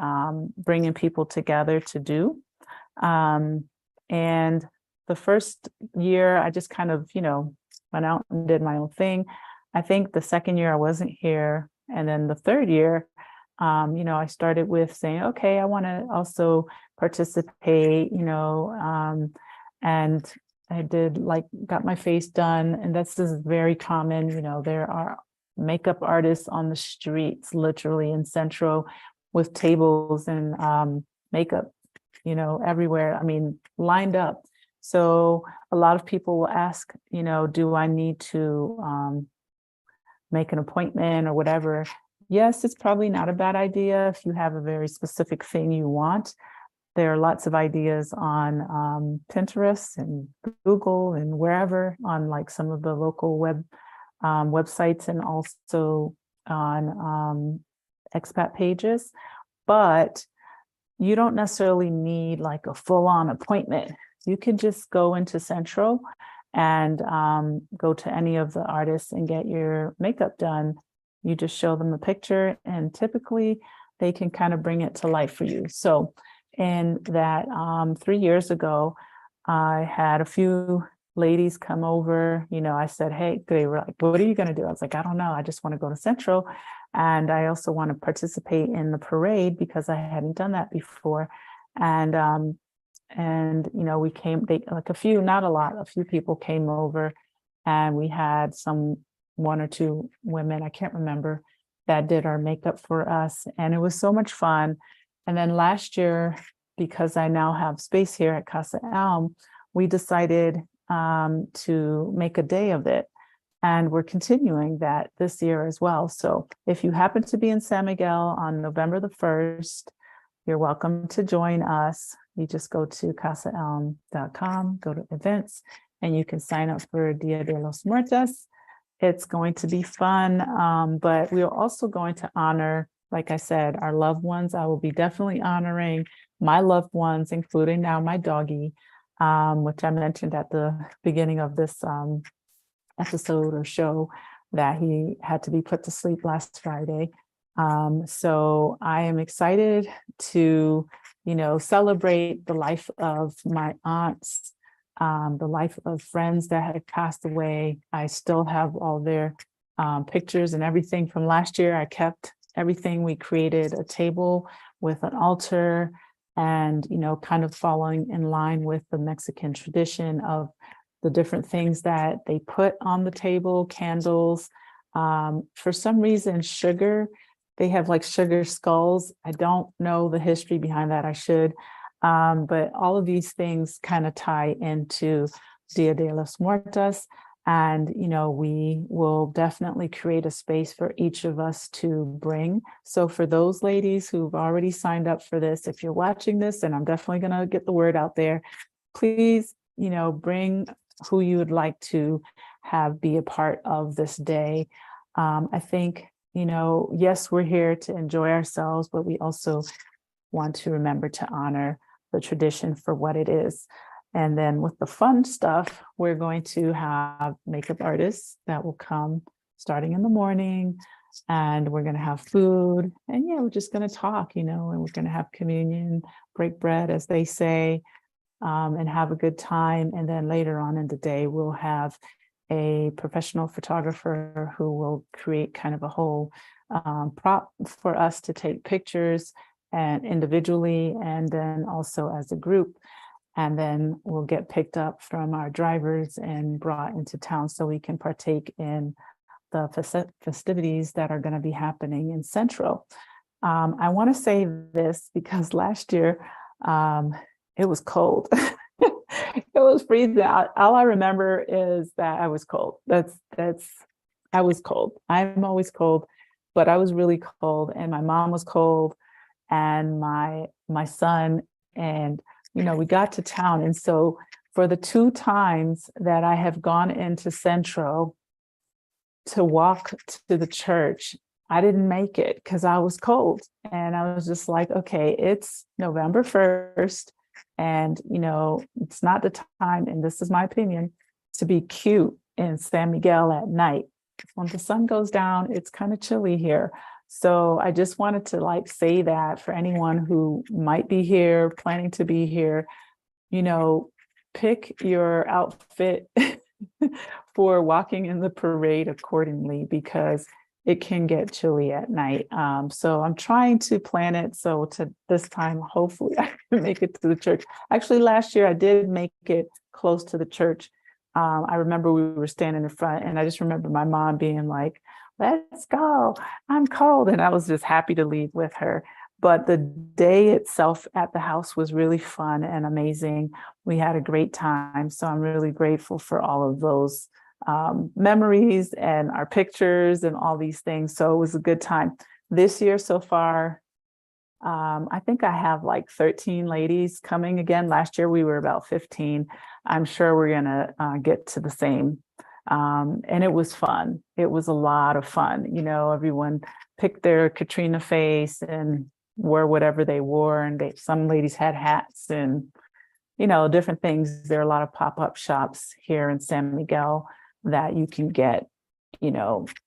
bringing people together to do. And the first year I just kind of went out and did my own thing. I think the second year I wasn't here, and then the third year I started with saying, okay, I want to also participate, and I did got my face done. And this is very common. There are makeup artists on the streets, literally in Centro, with tables and makeup, everywhere. I mean, lined up. So a lot of people will ask, do I need to make an appointment or whatever? Yes, it's probably not a bad idea if you have a very specific thing you want. There are lots of ideas on Pinterest and Google and wherever, on some of the local websites, and also on expat pages. But you don't necessarily need a full-on appointment. You can just go into Central and go to any of the artists and get your makeup done. You just show them a picture, and typically they can kind of bring it to life for you. So in that 3 years ago, I had a few ladies come over. I said, hey, they were like, what are you going to do? I was like, I don't know. I just want to go to Central. And I also want to participate in the parade because I hadn't done that before. And we came, like a few, not a lot, a few people came over, and we had one or two women, I can't remember, that did our makeup for us. And it was so much fun. And then last year, because I now have space here at Casa Elm, we decided to make a day of it. And we're continuing that this year as well. So if you happen to be in San Miguel on November the 1st, you're welcome to join us. You just go to casaelm.com, go to events, and you can sign up for Dia de los Muertos. It's going to be fun, but we are also going to honor, like I said, our loved ones. I will be definitely honoring my loved ones, including now my doggy, which I mentioned at the beginning of this episode or show, that he had to be put to sleep last Friday. So I am excited to, celebrate the life of my aunts, the life of friends that had passed away. I still have all their pictures and everything from last year. I kept everything. We created a table with an altar and, kind of following in line with the Mexican tradition of the different things that they put on the table, candles. For some reason, sugar, they have like sugar skulls. I don't know the history behind that. I should. But all of these things kind of tie into Dia de los Muertos. And, we will definitely create a space for each of us to bring. So for those ladies who've already signed up for this, if you're watching this, and I'm definitely going to get the word out there, please, bring who you would like to have be a part of this day. I think, yes, we're here to enjoy ourselves, but we also want to remember to honor the tradition for what it is. And then with the fun stuff, we're going to have makeup artists that will come starting in the morning, and we're going to have food, and we're just going to talk, and we're going to have communion, break bread, as they say, and have a good time. And then later on in the day, we'll have a professional photographer who will create kind of a whole prop for us to take pictures, and individually, and then also as a group. And then we'll get picked up from our drivers and brought into town so we can partake in the festivities that are going to be happening in Central. I want to say this because last year it was cold. It was freezing. All I remember is that I was cold. I was cold. I'm always cold, but I was really cold, and my mom was cold, and my son, and we got to town. And so for the 2 times that I have gone into Central to walk to the church, I didn't make it because I was cold. And I was just like, okay, it's November 1st. And, it's not the time, and this is my opinion, to be cute in San Miguel at night. When the sun goes down, it's kind of chilly here. So I just wanted to say that for anyone who might be here, planning to be here, pick your outfit for walking in the parade accordingly, because it can get chilly at night. So I'm trying to plan it so to this time, hopefully I can make it to the church. Actually, last year I did make it close to the church. I remember we were standing in front, and I just remember my mom being like, let's go, I'm cold. And I was just happy to leave with her. But the day itself at the house was really fun and amazing. We had a great time. So I'm really grateful for all of those memories and our pictures and all these things. So it was a good time. This year so far, I think I have 13 ladies coming again. Last year we were about 15. I'm sure we're gonna get to the same. And it was fun. It was a lot of fun. Everyone picked their Katrina face and wore whatever they wore. And some ladies had hats and, different things. There are a lot of pop-up shops here in San Miguel that you can get,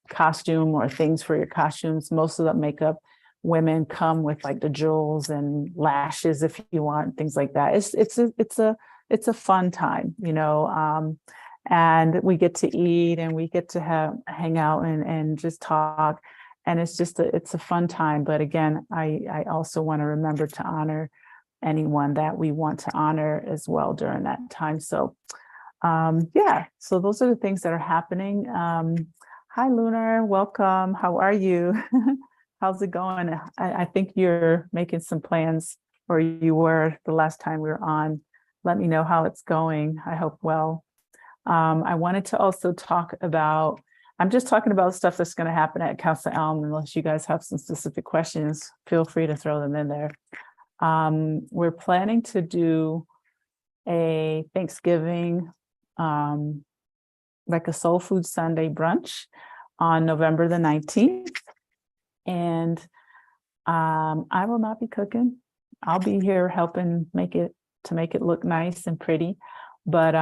costume or things for your costumes. Most of the makeup women come with the jewels and lashes if you want, things like that. It's a it's a fun time, and we get to eat and we get to hang out and just talk. And it's a fun time. But again, I also want to remember to honor anyone that we want to honor as well during that time. So yeah, so those are the things that are happening. Hi, Lunar, welcome. How are you? How's it going? I think you're making some plans, or you were the last time we were on. Let me know how it's going. I hope well. I wanted to also talk about, I'm just talking about stuff that's going to happen at Casa Elm. Unless you guys have some specific questions, feel free to throw them in there. We're planning to do a Thanksgiving, like a soul food Sunday brunch on November the 19th. And I will not be cooking. I'll be here helping make it look nice and pretty. But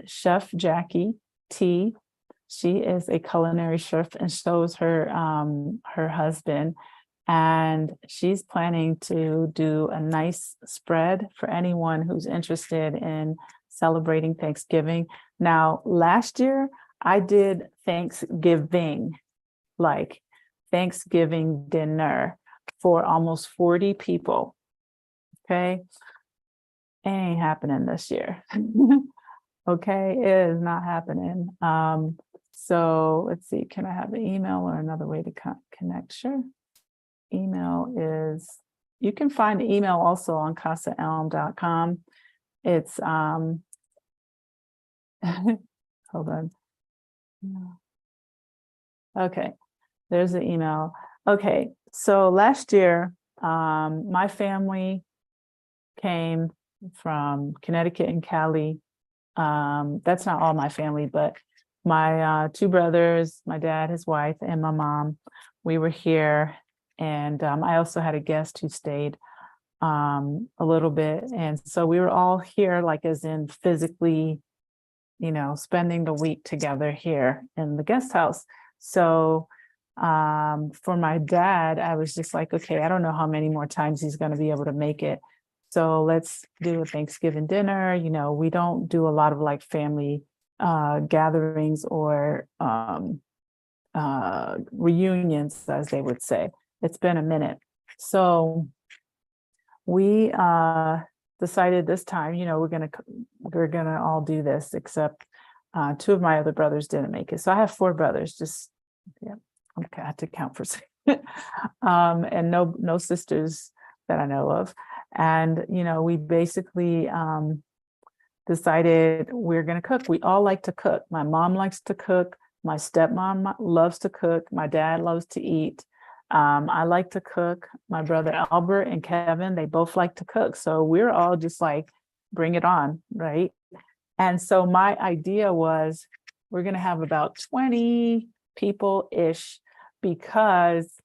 Chef Jackie T, she is a culinary chef, and so is her husband. And she's planning to do a nice spread for anyone who's interested in celebrating Thanksgiving. Now, last year I did Thanksgiving, like Thanksgiving dinner for almost 40 people. Okay. Ain't happening this year. Okay, it is not happening. So let's see, can I have an email or another way to connect? Sure. Email is, you can find the email also on casaelm.com. It's hold on. Okay, there's the email. Okay, so last year my family came from Connecticut and Cali. That's not all my family, but my two brothers, my dad, his wife, and my mom, we were here. And I also had a guest who stayed a little bit. And so we were all here, like as in physically, spending the week together here in the guest house. So for my dad, I was just like, okay, I don't know how many more times he's going to be able to make it. So let's do a Thanksgiving dinner. We don't do a lot of like family gatherings or reunions, as they would say. It's been a minute. So we decided this time, we're gonna all do this, except two of my other brothers didn't make it. So I have four brothers, just, yeah, okay, I have to count for a second. And no sisters that I know of. And, we basically decided we're going to cook. We all like to cook. My mom likes to cook. My stepmom loves to cook. My dad loves to eat. I like to cook. My brother Albert and Kevin, they both like to cook. So we're all just like, bring it on, right? And so my idea was we're going to have about 20 people-ish, because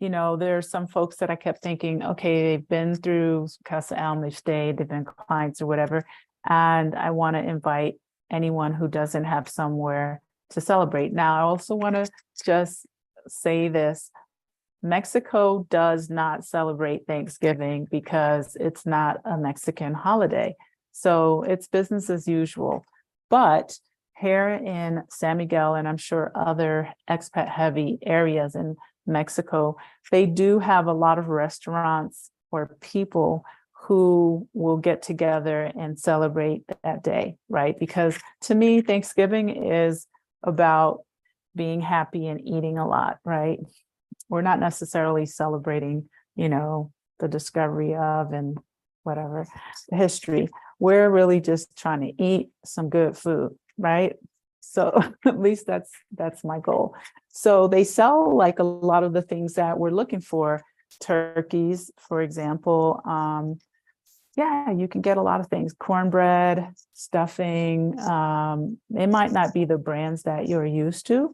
there are some folks that I kept thinking, okay, they've been through Casa Elm, they've stayed, they've been clients or whatever. And I want to invite anyone who doesn't have somewhere to celebrate. Now, I also want to just say this. Mexico does not celebrate Thanksgiving because it's not a Mexican holiday. So it's business as usual. But here in San Miguel, and I'm sure other expat heavy areas in Mexico, they do have a lot of restaurants or people who will get together and celebrate that day, right? Because to me, Thanksgiving is about being happy and eating a lot, right? We're not necessarily celebrating, the discovery of and whatever history. We're really just trying to eat some good food, right? So at least that's my goal. So they sell like a lot of the things that we're looking for. Turkeys, for example. Yeah, you can get a lot of things. Cornbread, stuffing. It might not be the brands that you're used to,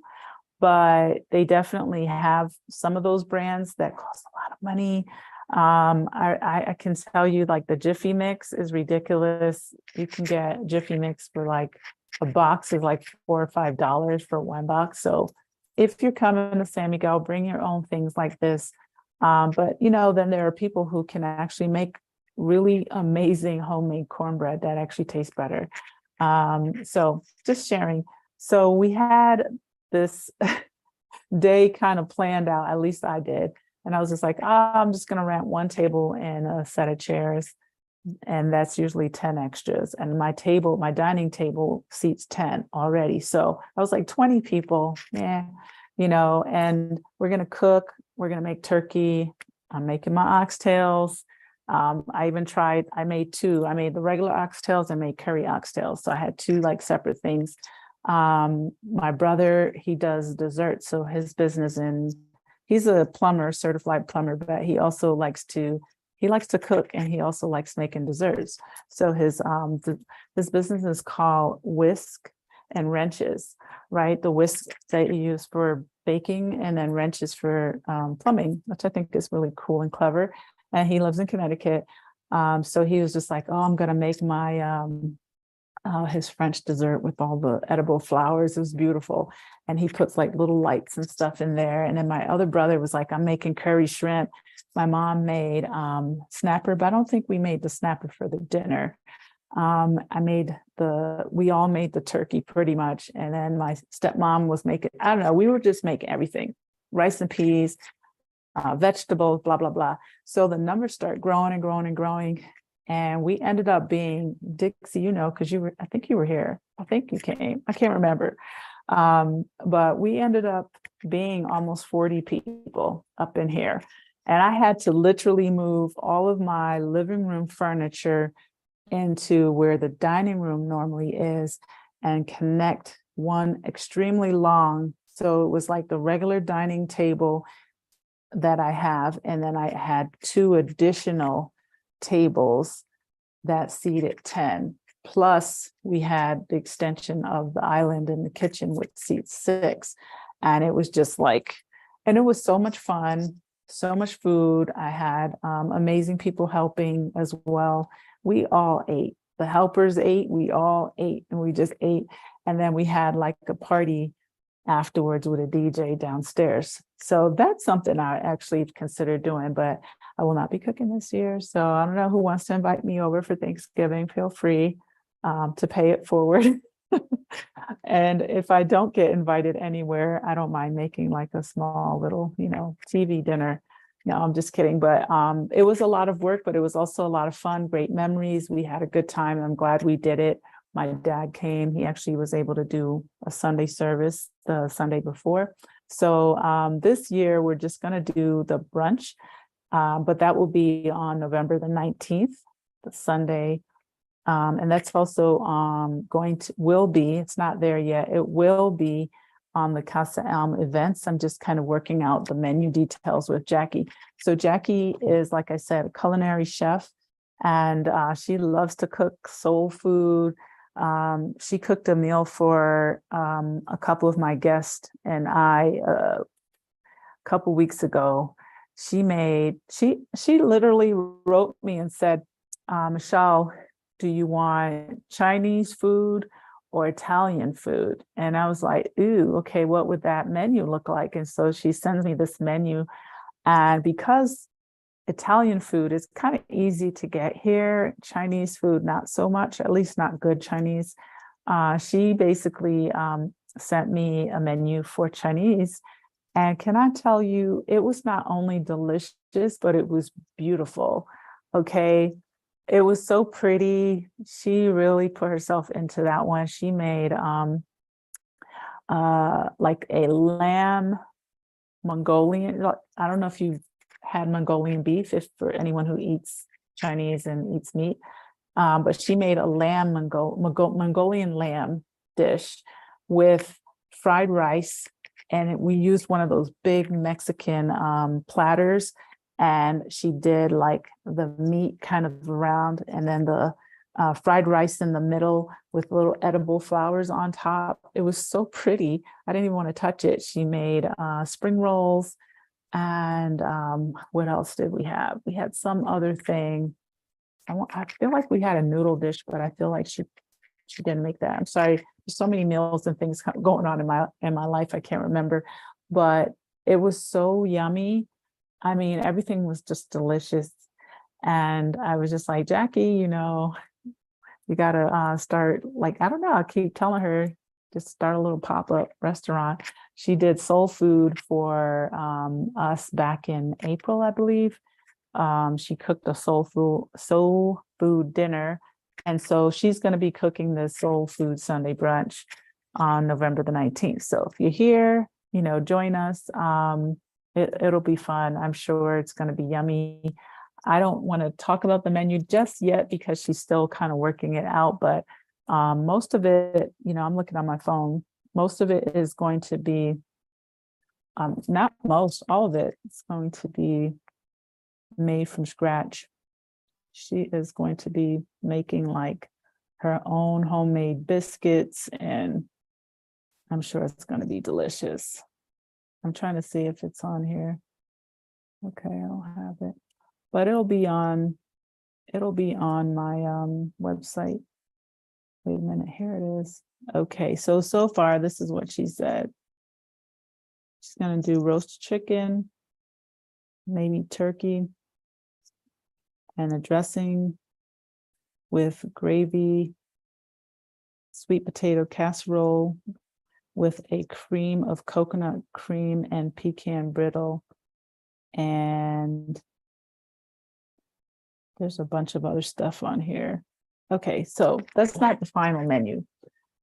but they definitely have some of those brands that cost a lot of money. I can tell you, like, the Jiffy Mix is ridiculous. You can get Jiffy Mix for like a box is like $4 or $5 for one box. So if you're coming to San Miguel, bring your own things like this. But then there are people who can actually make really amazing homemade cornbread that actually tastes better. So just sharing. So we had this day kind of planned out, at least I did. And I was just like, I'm just going to rent one table and a set of chairs. And that's usually 10 extras. And my dining table seats 10 already. So I was like 20 people, yeah, and we're going to cook. We're going to make turkey. I'm making my oxtails. I made two. I made the regular oxtails and made curry oxtails. So I had two like separate things. My brother, he does desserts. So his business, and he's a plumber, certified plumber, but he likes to cook, and he also likes making desserts. So his business is called Whisk and Wrenches, right? The whisk that you use for baking, and then wrenches for plumbing, which I think is really cool and clever. And he lives in Connecticut. So he was just like, oh, I'm going to make my his French dessert with all the edible flowers. It was beautiful. And he puts like little lights and stuff in there. And then my other brother was like, I'm making curry shrimp. My mom made snapper, but I don't think we made the snapper for the dinner. We all made the turkey pretty much. And then my stepmom was making, I don't know, we were just making everything, rice and peas, vegetables, blah, blah, blah. So the numbers start growing and growing and growing. And we ended up being, Dixie, because I think you were here. I think you came. I can't remember. But we ended up being almost 40 people up in here. And I had to literally move all of my living room furniture into where the dining room normally is and connect one extremely long. So it was like the regular dining table that I have. And then I had two additional tables that seated 10. Plus, we had the extension of the island in the kitchen, which seats 6. And it was just like, and it was so much fun, so much food. I had amazing people helping as well. We all ate. The helpers ate, we all ate, and we just ate. And then we had like a party afterwards with a DJ downstairs. So that's something I actually consider doing, but I will not be cooking this year. So I don't know who wants to invite me over for Thanksgiving. Feel free to pay it forward. And if I don't get invited anywhere, I don't mind making like a small little, TV dinner. No, I'm just kidding. But it was a lot of work, but it was also a lot of fun, great memories. We had a good time. I'm glad we did it. My dad came. He actually was able to do a Sunday service the Sunday before. So this year, we're just going to do the brunch, but that will be on November the 19th, the Sunday. And that's also it's not there yet. It will be on the Casa Elm events. I'm just kind of working out the menu details with Jackie. So Jackie is, like I said, a culinary chef, and she loves to cook soul food. She cooked a meal for a couple of my guests and I a couple weeks ago. She literally wrote me and said, Michelle, do you want Chinese food or Italian food? And I was like, ooh, okay, what would that menu look like? And so she sends me this menu. And because Italian food is kind of easy to get here, Chinese food, not so much, at least not good Chinese. She basically sent me a menu for Chinese. And can I tell you, it was not only delicious, but it was beautiful. Okay. It was so pretty. She really put herself into that one. She made like a lamb Mongolian. I don't know if you've had Mongolian beef, if for anyone who eats Chinese and eats meat. But she made a Mongolian lamb dish with fried rice. And we used one of those big Mexican platters. And she did like the meat kind of around, and then the fried rice in the middle with little edible flowers on top. It was so pretty. I didn't even want to touch it. She made spring rolls. And what else did we have? We had some other thing. I feel like we had a noodle dish, but I feel like she didn't make that. I'm sorry. There's so many meals and things going on in my life. I can't remember, but it was so yummy. I mean, everything was just delicious. And I was just like, Jackie, you gotta start, like, I don't know, I keep telling her, just start a little pop-up restaurant. She did soul food for us back in April, I believe. She cooked a soul food dinner. And so she's going to be cooking the soul food Sunday brunch on November the 19th. So if you're here, join us. It'll be fun. I'm sure it's going to be yummy. I don't want to talk about the menu just yet because she's still kind of working it out, but most of it, I'm looking on my phone. Most of it is going to be, not most, all of it is going to be made from scratch. She is going to be making like her own homemade biscuits, and I'm sure it's going to be delicious. I'm trying to see if it's on here. Okay, I don't have it, but it'll be on my website. Wait a minute, here it is. Okay, so far this is what she said. She's going to do roast chicken, maybe turkey, and a dressing with gravy, sweet potato casserole with a cream of coconut cream and pecan brittle. And there's a bunch of other stuff on here. Okay, so that's not the final menu.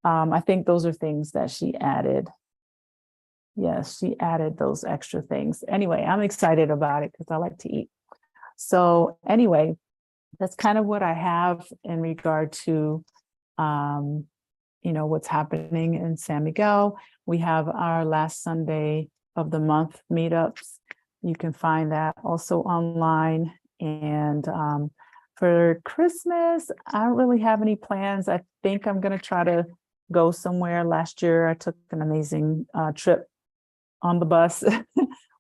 I think those are things that she added. Yes, she added those extra things. Anyway, I'm excited about it because I like to eat. So anyway, that's kind of what I have in regard to, what's happening in San Miguel. We have our last Sunday of the month meetups. You can find that also online. And for Christmas, I don't really have any plans. I think I'm going to try to go somewhere. Last year, I took an amazing trip on the bus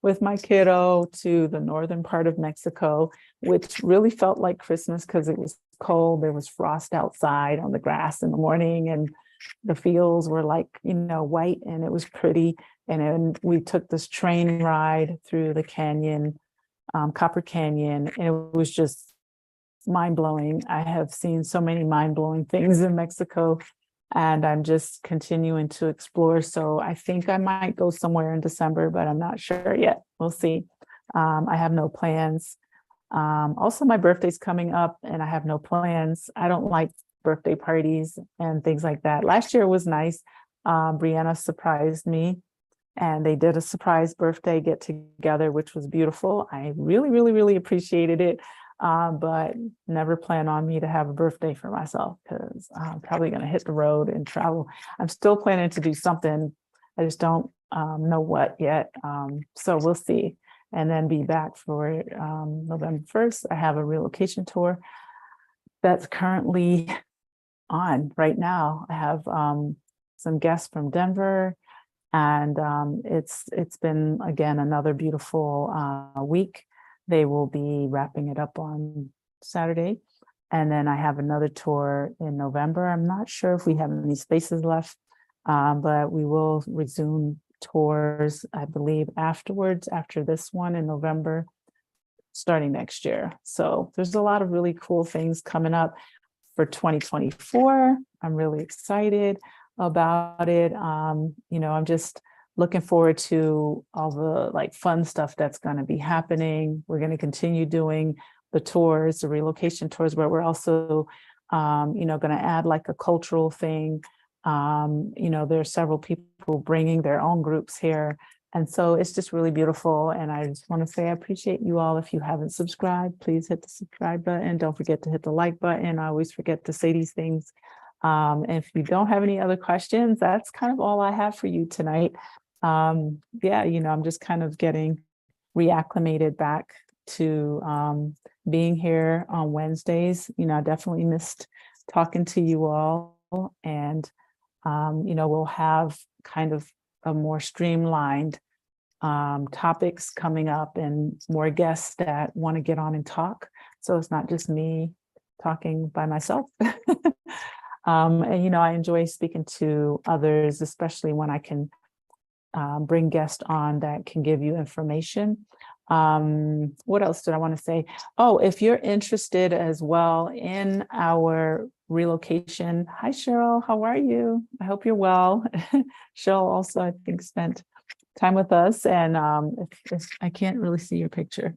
with my kiddo to the northern part of Mexico, which really felt like Christmas because it was cold. There was frost outside on the grass in the morning, and the fields were like, white, and it was pretty. And then we took this train ride through the canyon, Copper Canyon, and it was just mind-blowing. I have seen so many mind-blowing things in Mexico, and I'm just continuing to explore. So I think I might go somewhere in December, but I'm not sure yet. We'll see. I have no plans. Also, my birthday's coming up and I have no plans. I don't like birthday parties and things like that. Last year was nice. Brianna surprised me, and they did a surprise birthday get together, which was beautiful. I really, really, really appreciated it. But never plan on me to have a birthday for myself because I'm probably going to hit the road and travel. I'm still planning to do something. I just don't know what yet. So we'll see. And then be back for November 1st. I have a relocation tour that's currently on right now. I have some guests from Denver, and it's been, again, another beautiful week. They will be wrapping it up on Saturday. And then I have another tour in November. I'm not sure if we have any spaces left, but we will resume tours, I believe, afterwards, after this one in November, starting next year. So there's a lot of really cool things coming up for 2024. I'm really excited about it. I'm just looking forward to all the fun stuff that's going to be happening. We're going to continue doing the tours, the relocation tours, but we're also, going to add a cultural thing. There are several people bringing their own groups here. And so it's just really beautiful. And I just want to say I appreciate you all. If you haven't subscribed, please hit the subscribe button. Don't forget to hit the like button. I always forget to say these things. And if you don't have any other questions, that's kind of all I have for you tonight. I'm just kind of getting reacclimated back to being here on Wednesdays. I definitely missed talking to you all, and we'll have kind of a more streamlined topics coming up and more guests that want to get on and talk. So it's not just me talking by myself. And I enjoy speaking to others, especially when I can bring guests on that can give you information. What else did I want to say? Oh, if you're interested as well in our relocation. Hi, Cheryl. How are you? I hope you're well. Cheryl also, I think, spent time with us. And if I can't really see your picture.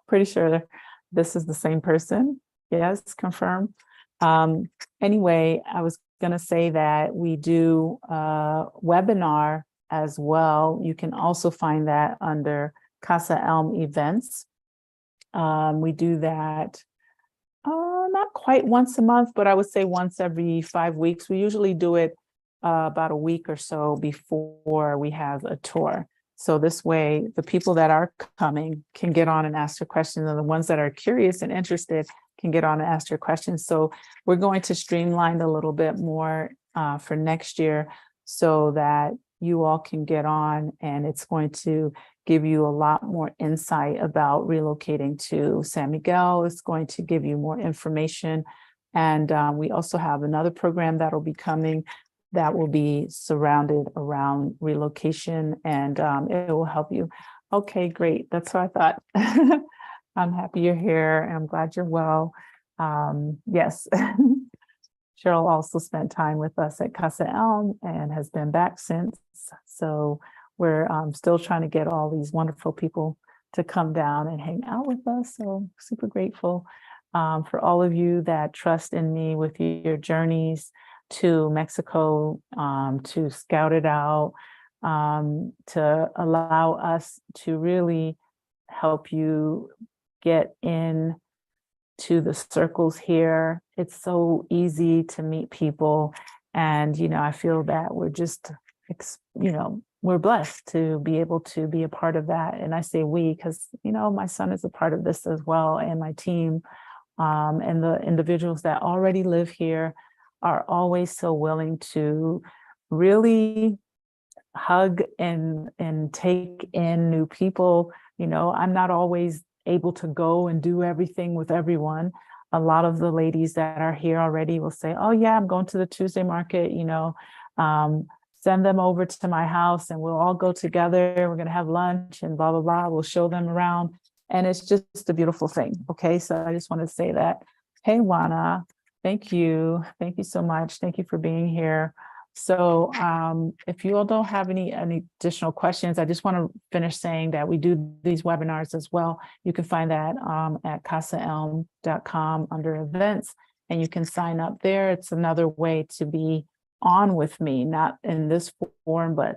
Pretty sure this is the same person. Yes, confirm. Anyway, I was going to say that we do a webinar as well. You can also find that under Casa Elm events. We do that not quite once a month, but I would say once every 5 weeks. We usually do it about a week or so before we have a tour. So this way, the people that are coming can get on and ask their questions, and the ones that are curious and interested can get on and ask their questions. So we're going to streamline a little bit more for next year so that you all can get on, and it's going to give you a lot more insight about relocating to San Miguel. It's going to give you more information. And we also have another program that'll be coming that will be surrounded around relocation, and it will help you. Okay, great. That's what I thought. I'm happy you're here, and I'm glad you're well. Yes. Cheryl also spent time with us at Casa Elm and has been back since. So we're still trying to get all these wonderful people to come down and hang out with us. So super grateful for all of you that trust in me with your journeys to Mexico, to scout it out, to allow us to really help you get in to the circles here. It's so easy to meet people. And, I feel that we're just, we're blessed to be able to be a part of that. And I say we, because, my son is a part of this as well, and my team, and the individuals that already live here are always so willing to really hug and take in new people. I'm not always able to go and do everything with everyone. A lot of the ladies that are here already will say, oh yeah, I'm going to the Tuesday market, send them over to my house and we'll all go together. We're going to have lunch and blah, blah, blah. We'll show them around. And it's just a beautiful thing. Okay. So I just want to say that. Hey, Juana, thank you. Thank you so much. Thank you for being here. So if you all don't have any additional questions, I just want to finish saying that we do these webinars as well. You can find that at casaelm.com under events, and you can sign up there. It's another way to be on with me, not in this form, but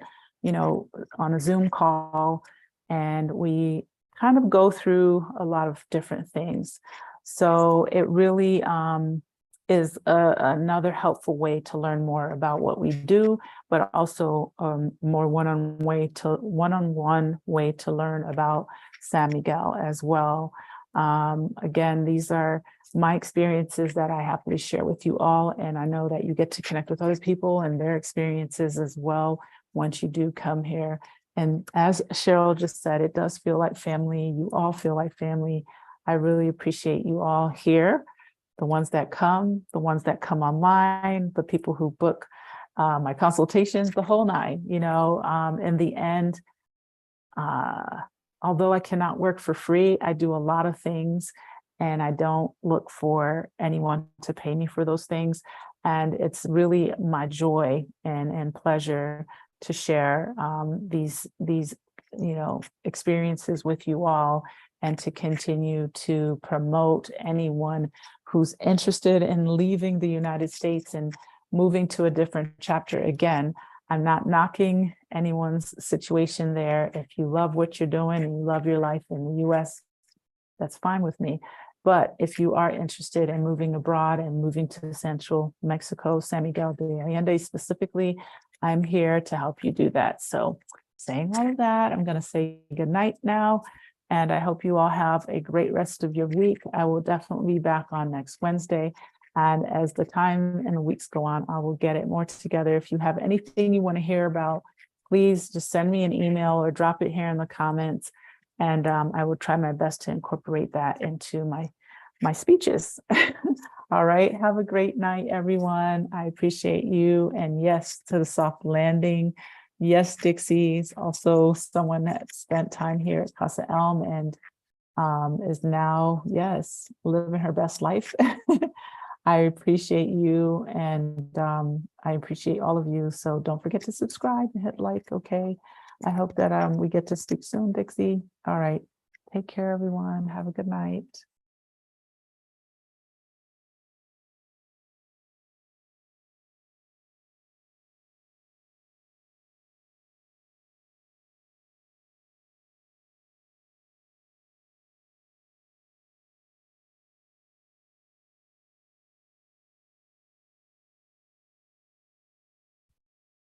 on a Zoom call, and we kind of go through a lot of different things. So it really is another helpful way to learn more about what we do, but also more one-on-one way to learn about San Miguel as well. Again, these are my experiences that I happily share with you all, and I know that you get to connect with other people and their experiences as well once you do come here. And as Cheryl just said, it does feel like family. You all feel like family. I really appreciate you all here. The ones that come online, the people who book my consultations, the whole nine, in the end, although I cannot work for free, I do a lot of things and I don't look for anyone to pay me for those things. And it's really my joy and pleasure to share these experiences with you all, and to continue to promote anyone who's interested in leaving the United States and moving to a different chapter. Again, I'm not knocking anyone's situation there. If you love what you're doing and you love your life in the US, that's fine with me. But if you are interested in moving abroad and moving to central Mexico, San Miguel de Allende specifically, I'm here to help you do that. So saying all of that, I'm going to say good night now. And I hope you all have a great rest of your week. I will definitely be back on next Wednesday. And as the time and the weeks go on, I will get it more together. If you have anything you want to hear about, please just send me an email or drop it here in the comments. And I will try my best to incorporate that into my speeches. All right. Have a great night, everyone. I appreciate you. And yes, to the soft landing. Yes, Dixie's also someone that spent time here at Casa Elm and is now, yes, living her best life. I appreciate you and I appreciate all of you. So don't forget to subscribe and hit like, okay? I hope that we get to speak soon, Dixie. All right. Take care, everyone. Have a good night.